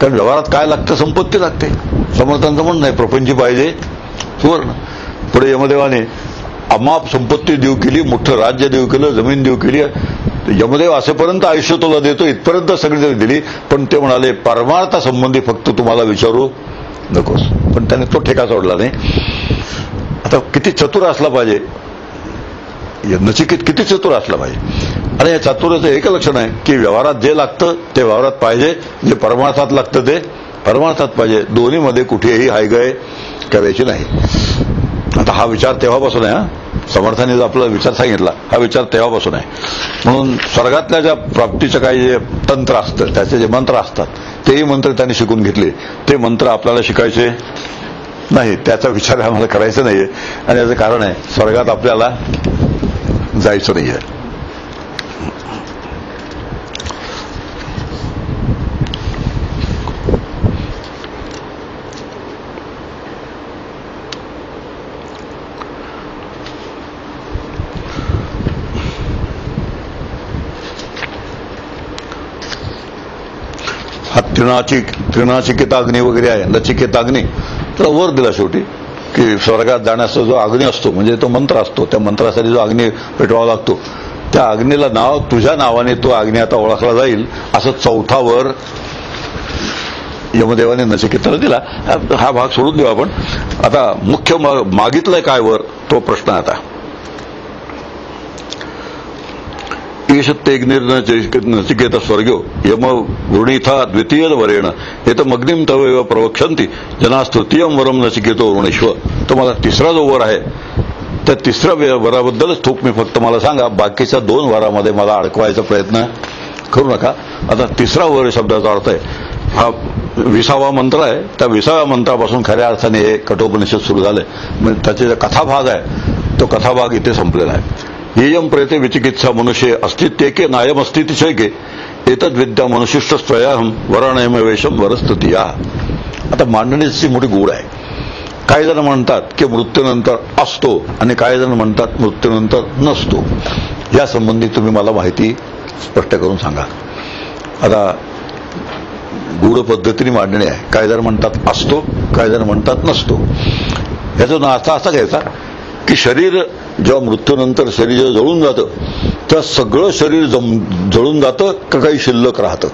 कारण व्यवहारात काय लागतं? संपत्ती लागते. समर्थांचं म्हणणं आहे प्रपंची पाहिजे सुवर्ण. पुढे यमदेवाने अमाप संपत्ती देऊ केली, मोठं राज्य देऊ केलं, जमीन देऊ केली. यमदेव असेपर्यंत आयुष्य तुला देतो इथपर्यंत सगळी दिली, पण ते म्हणाले परमार्थासंबंधी फक्त तुम्हाला विचारू नकोस. पण त्याने तो ठेका सोडला नाही. आता किती चतुर असला पाहिजे नचिकेत, किती चतुर असला पाहिजे. आणि या चातुर्याचं एक लक्षण आहे की व्यवहारात जे लागतं ते व्यवहारात पाहिजे, जे परमार्थात लागतं ते परमार्थात पाहिजे. दोन्हीमध्ये कुठेही हायगय करायची नाही. आता हा विचार तेव्हापासून आहे. समर्थाने आपला विचार सांगितला, हा विचार तेव्हापासून आहे. म्हणून स्वर्गातल्या ज्या प्राप्तीचं काही जे तंत्र असतं, त्याचे जे मंत्र असतात, तेही मंत्र त्यांनी शिकून घेतले. ते मंत्र आपल्याला शिकायचे नाही, त्याचा विचार आम्हाला करायचा नाहीये. आणि याचं कारण आहे स्वर्गात आपल्याला जायचं नाहीये. त्रिनाचिकेताग्नी वगैरे आहे, नचिकेताग्नी, तर वर दिला शेवटी की स्वर्गात जाण्याचा जो अग्नी असतो म्हणजे तो मंत्र असतो, त्या मंत्रासाठी जो अग्नी पेटवावा लागतो त्या अग्नीला नाव तुझ्या नावाने तो अग्नी आता ओळखला जाईल असं चौथा वर यमदेवाने नचिकेताला दिला. हा भाग सोडून देऊ आपण. आता मुख्य मागितलंय काय वर तो प्रश्न. आता नचिकेत स्वर्ग्यो यम वृणीथा द्वितीय वरेण हे तर मग्निम तव प्रवक्षंती जना तृतीयम वरम नचिकेतो वृणेश्वर. तो मला तिसरा जो वर आहे त्या तिसऱ्या वराबद्दलच थोक मी फक्त मला सांगा, बाकीच्या 2 वरामध्ये मला अडकवायचा प्रयत्न करू नका. आता तिसरा वर शब्दाचा अर्थ आहे हा 20वा मंत्र आहे. त्या 20व्या मंत्रापासून खऱ्या अर्थाने हे कठोपनिषद सुरू झालंय. म्हणजे त्याचे जे कथाभाग आहे तो कथाभाग इथे संपलेला आहे. येयम प्रेते विचिकित्सा मनुष्य अस्तित्वेके नायम अस्तित्वैके एतद विद्या मनुशिष्ट स्वयं वरणयम वेशम वरस्तुतिया. आता मांडणीची मोठी गूढ आहे. काही जण म्हणतात की मृत्यूनंतर असतो आणि काही जण म्हणतात मृत्यूनंतर नसतो. या संबंधी तुम्ही मला माहिती स्पष्ट करून सांगा. आता गूढ पद्धतीने मांडणी आहे. काही जण म्हणतात असतो, काही जण म्हणतात नसतो. ह्याचा अर्थ असा घ्यायचा की शरीर जेव्हा मृत्यूनंतर शरीर जेव्हा जळून जातं तेव्हा सगळं शरीर जळून जातं का काही शिल्लक राहतं.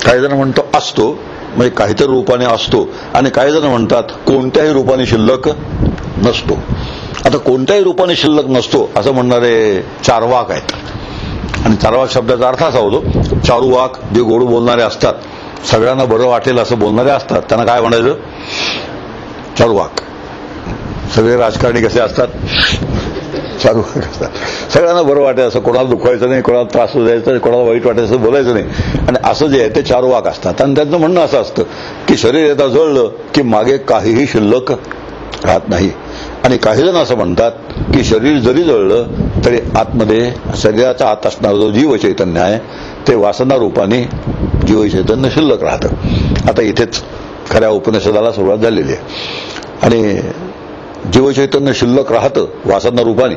काही जण म्हणतो असतो म्हणजे काहीतरी रूपाने असतो आणि काही जण म्हणतात कोणत्याही रूपाने शिल्लक नसतो. आता कोणत्याही रूपाने शिल्लक नसतो असं म्हणणारे चारवाक आहेत. आणि चारवाक शब्दाचा अर्थ असा होतो चारुवाक जे गोड बोलणारे असतात, सगळ्यांना बरं वाटेल असं बोलणारे असतात, त्यांना काय म्हणायचं चारुवाक. सगळे राजकारणी कसे असतात चारुवाक असतात. सगळ्यांना बरं वाटेल असं, कोणाला दुखवायचं नाही, कोणाला त्रास द्यायचा, कोणाला वाईट वाटायचं असं बोलायचं नाही. आणि असं जे आहे ते चारुवाक असतात. आणि त्यांचं म्हणणं असं असतं की शरीर एकदा जळलं की मागे काहीही शिल्लक राहत नाही. आणि काही जण असं म्हणतात की शरीर जरी जळलं तरी आतमध्ये शरीराच्या आत असणारं जो जीव चैतन्य आहे ते वासना रूपाने जीव चैतन्य शिल्लक राहतं. आता इथेच खऱ्या उपनिषदाला सुरुवात झालेली आहे. आणि जीवचैतन्य शिल्लक राहतं वासना रूपाने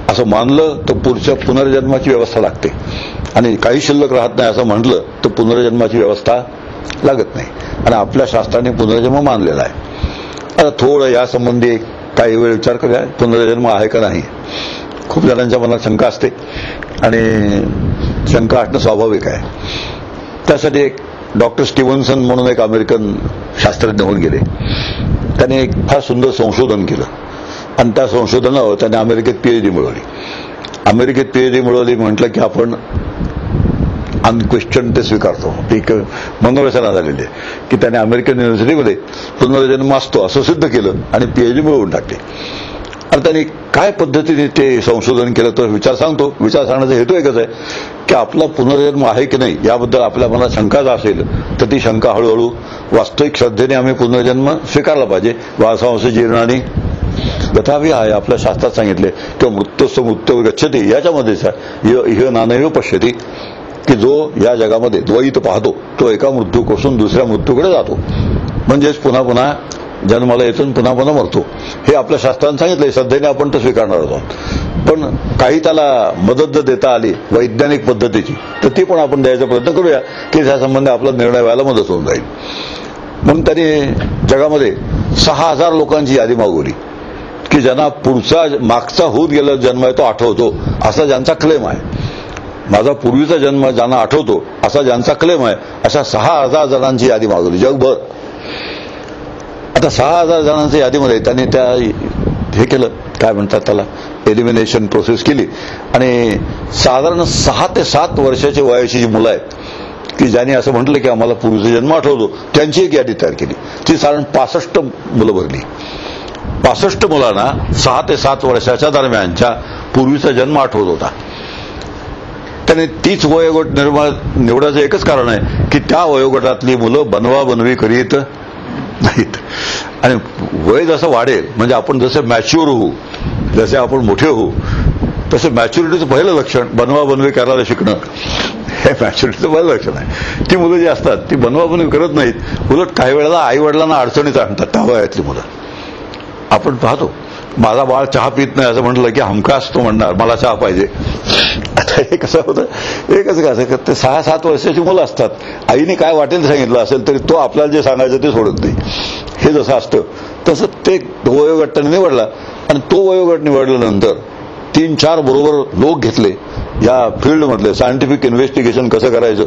असं मानलं तर पुढच्या पुनर्जन्माची व्यवस्था लागते. आणि काही शिल्लक राहत नाही असं म्हटलं तर पुनर्जन्माची व्यवस्था लागत नाही. आणि आपल्या शास्त्राने पुनर्जन्म मानलेला आहे. आता थोडं या संबंधी काही वेळ विचार करूया, पुनर्जन्म आहे का नाही. खूप जणांच्या मनात शंका असते आणि शंका असणं स्वाभाविक आहे. त्यासाठी एक डॉक्टर स्टीव्हन्सन म्हणून एक अमेरिकन शास्त्रज्ञ होऊन गेले. त्याने एक फार सुंदर संशोधन केलं आणि त्या संशोधनावर त्याने अमेरिकेत PhD मिळवली. अमेरिकेत PhD मिळवली म्हटलं की आपण अनक्वेश्चन ते स्वीकारतो. एक मनोरचना झालेली आहे की त्याने अमेरिकन युनिव्हर्सिटीमध्ये पुनर्जन्म असतो असं सिद्ध केलं आणि PhD मिळवून टाकली. आणि त्यांनी काय पद्धतीने ते संशोधन केलं तर विचार सांगतो. विचार सांगण्याचा हेतू एकच आहे की आपला पुनर्जन्म आहे की नाही याबद्दल आपल्या मनात शंका जर असेल तर ती शंका हळूहळू वास्तविक श्रद्धेने आम्ही पुनर्जन्म स्वीकारला पाहिजे. वासांश जीर्णाने तथापि आहे आपल्या शास्त्रात सांगितले किंवा मृत्यूस्थ मृत्यू गच्छती याच्यामध्येच इह नानैव पश्यती की जो या जगामध्ये द्वैत पाहतो तो एका मृत्यूपासून दुसऱ्या मृत्यूकडे जातो. म्हणजेच पुन्हा पुन्हा जन्माला येतो पुन्हा पुन्हा मरतो. हे आपल्या शास्त्राने सांगितलंय. श्रद्धेने आपण ते स्वीकारणार आहोत. पण काही त्याला मदत जर देता आली वैज्ञानिक पद्धतीची तर ती पण आपण द्यायचा प्रयत्न करूया की त्या संबंधी आपला निर्णय व्हायला मदत होऊन जाईल. म्हणून त्यांनी जगामध्ये 6000 लोकांची यादी मागवली की ज्यांना पुढचा मागचा होत गेला जन्म आहे तो आठवतो असा ज्यांचा क्लेम आहे. माझा पूर्वीचा जन्म ज्यांना आठवतो असा ज्यांचा क्लेम आहे अशा 6000 जणांची यादी मागवली जगभर. आता 6000 जणांच्या यादीमध्ये त्यांनी त्या हे केलं काय म्हणतात त्याला एलिमिनेशन प्रोसेस केली आणि साधारण 6 ते 7 वर्षाच्या वयाची जी मुलं आहेत की ज्यांनी असं म्हटलं की आम्हाला पूर्वीचा जन्म आठवतो त्यांची एक यादी तयार केली. ती साधारण 65 मुलं भरली. 65 मुलांना 6 ते 7 वर्षाच्या दरम्यानच्या पूर्वीचा जन्म आठवत होता. त्याने तीच वयोगट निवडायचं एकच कारण आहे की त्या वयोगटातली मुलं बनवाबनवी करीत नाहीत. आणि वय जसं वाढेल म्हणजे आपण जसं मॅच्युअर होऊ जसे आपण मोठे होऊ तसं मॅच्युरिटीचं पहिलं लक्षण बनवाबनवी करायला शिकणं हे मॅच्युरिटीचं पहिलं लक्षण आहे. ती मुलं जी असतात ती बनवाबनवी करत नाहीत, उलट काही वेळेला आई वडिलांना अडचणीत आणतात त्या वयातली मुलं. आपण पाहतो माझा बाळ चहा पित नाही असं म्हटलं की हमखास तो म्हणणार मला चहा पाहिजे. आता हे कसं होतं, हे कसं असं ते 6-7 वर्षाची मुलं असतात. आईने काय वाटेल ते सांगितलं असेल तरी तो आपल्याला जे सांगायचं ते सोडत नाही. हे जसं असतं तसं ते वयोगट त्याने निवडला आणि तो वयोगट निवडल्यानंतर 3-4 बरोबर लोक घेतले या फील्डमधले. सायंटिफिक इन्व्हेस्टिगेशन कसं करायचं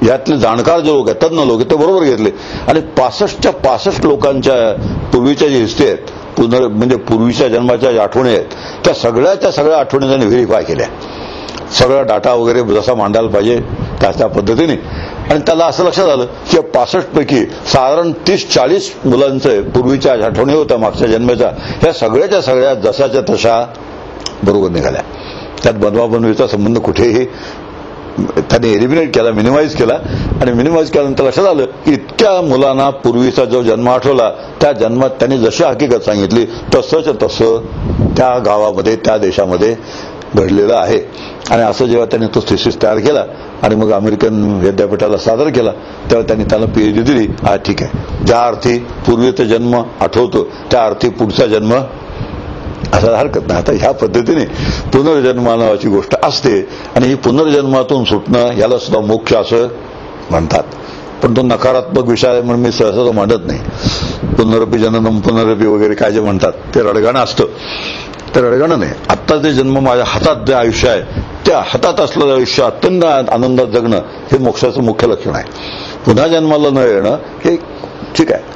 यातले जाणकार जे लोक आहेत, तज्ञ लोक आहेत, ते बरोबर घेतले आणि 65च्या 65 लोकांच्या पूर्वीच्या जे हिस्ट्री आहेत, म्हणजे पूर्वीच्या जन्माच्या ज्या आठवणी आहेत, त्या सगळ्या आठवणी त्यांनी व्हेरीफाय केल्या. सगळा डाटा वगैरे जसा मांडायला पाहिजे त्या पद्धतीने. आणि त्याला असं लक्षात आलं की 65 पैकी साधारण 30-40 मुलांचे पूर्वीच्या आठवणी होत्या मागच्या जन्माच्या, ह्या सगळ्या जशाच्या तशा बरोबर निघाल्या. त्यात बनवाबनवीचा संबंध कुठेही त्याने एलिमिनेट केला, मिनिमाइज केला. आणि मिनिमाइज केल्यानंतर लक्षात आलं की इतक्या मुलांना पूर्वीचा जो जन्म आठवला, त्या जन्मात त्यांनी जशी हकीकत सांगितली तसं त्या गावामध्ये त्या देशामध्ये घडलेलं आहे. आणि असं जेव्हा त्यांनी तो थिसिस तयार केला आणि मग अमेरिकन विद्यापीठाला सादर केला, तेव्हा त्यांनी त्याला PhD दिली. हा ठीक आहे, ज्या अर्थी पूर्वीचा जन्म आठवतो त्या अर्थी पुढचा जन्म असायला हरकत नाही. आता ह्या पद्धतीने पुनर्जन्म नावाची गोष्ट असते आणि ही पुनर्जन्मातून सुटणं याला सुद्धा मोक्ष असं म्हणतात. पण तो नकारात्मक विषय आहे म्हणून मी सहसा तो मांडत नाही. पुनरपी जननम पुनरपी वगैरे काय जे म्हणतात ते रडगाणं असतं. ते रडगाणं नाही. आत्ता जे जन्म माझ्या हातात जे आयुष्य आहे, त्या हातात असलेलं आयुष्य अत्यंत आनंदात जगणं हे मोक्षाचं मुख्य लक्षण आहे. पुन्हा जन्माला न येणं हे ठीक आहे,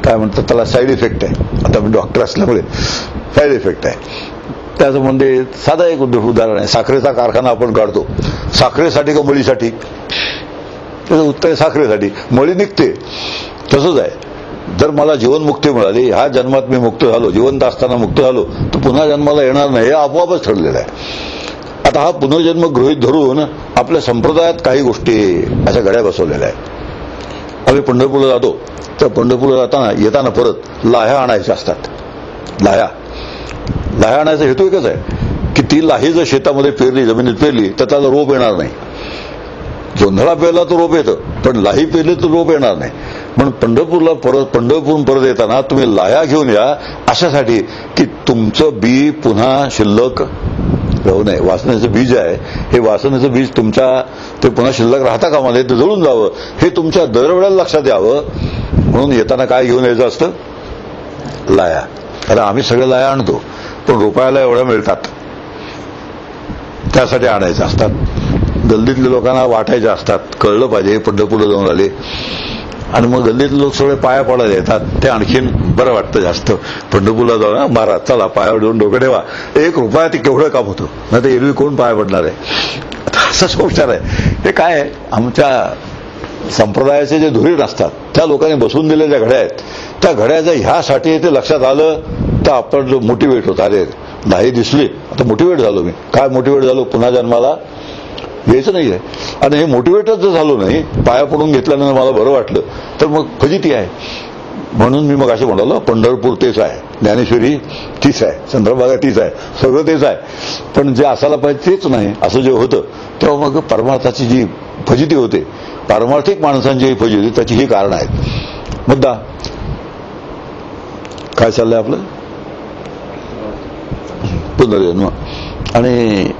काय म्हणतात त्याला साईड इफेक्ट आहे. आता मी डॉक्टर असल्यामुळे साईड इफेक्ट आहे. त्याचं म्हणजे साधा एक उदाहरण आहे. साखरेचा कारखाना आपण काढतो, साखरेसाठी का मळीसाठी? त्याचं उत्तर आहे साखरेसाठी. मळी निघते. तसंच आहे, जर मला जीवनमुक्ती मिळाली, ह्या जन्मात मी मुक्त झालो, जिवंत असताना मुक्त झालो, तर पुन्हा जन्माला येणार नाही, हे आपोआपच ठरलेलं आहे. आता हा पुनर्जन्म गृहीत धरून आपल्या संप्रदायात काही गोष्टी अशा घड्या बसवलेल्या आहेत. आम्ही पंढरपूरला जातो, तर पंढरपूरला येताना परत लाह्या आणायच्या असतात. लाह्या आणायचा हेतू एकच आहे की ती लाही जर शेतामध्ये पेरली, जमिनीत पेरली, तर त्याला रोप येणार नाही. जोंधळा पेरला तर रोप येतं, पण लाही पेरली तर रोप येणार नाही. म्हणून पंढरपूरहून परत येताना तुम्ही लाह्या घेऊन या, अशासाठी की तुमचं बी पुन्हा शिल्लक राहू नये. वासनेचं बीज आहे, हे वासनेचं बीज ते पुन्हा शिल्लक राहता कामा नये, ते जळून जावं, हे तुमच्या दरवेळेला लक्षात यावं. म्हणून येताना काय घेऊन यायचं असतं? लाया. अरे आम्ही सगळे लाया आणतो, पण रुपयाला एवढ्या मिळतात, त्यासाठी आणायच्या असतात. गल्लीतल्या लोकांना वाटायच्या असतात. कळलं पाहिजे पंढरपूरला जाऊन आले. आणि मग गल्लीतले लोक सगळे पाया पडायला येतात, ते आणखीन बरं वाटतं जास्त. पंढरपूरला जाऊन महाराज चला पायावर देऊन डोकं ठेवा, 1 रुपया ते केवढं काम होतं, नाही तर एरवी कोण पाया पडणार आहे? असा संस्कार आहे. हे काय आहे, आमच्या संप्रदायाचे जे धुरीण असतात त्या लोकांनी बसवून दिलेल्या घड्या आहेत, त्या घड्याचं ह्यासाठी ते लक्षात आलं तर आपण जो मोटिवेट होता, अरे नाही दिसली, आता मोटिवेट झालो. मी काय मोटिवेट झालो? पुन्हा जन्माला यायचं नाहीये. आणि हे मोटिवेटच जर झालो नाही, पाया पडून घेतल्यानंतर मला बरं वाटलं, तर मग फजिती आहे. म्हणून मी मग असं म्हणालो, पंढरपूर तेच आहे, ज्ञानेश्वरी तीच आहे, चंद्रभागा तीच आहे, सगळं तेच आहे. पण जे असायला पाहिजे तेच नाही, असं जे होतं तेव्हा मग परमार्थाची जी फजिती होते, पारमार्थिक माणसांची जी फजिती, त्याची ही कारण आहेत. मुद्दा काय चाललंय आपलं? पुनर्जन्म. आणि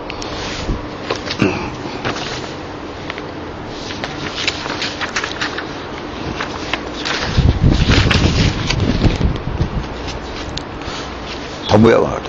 थांबूया वाट.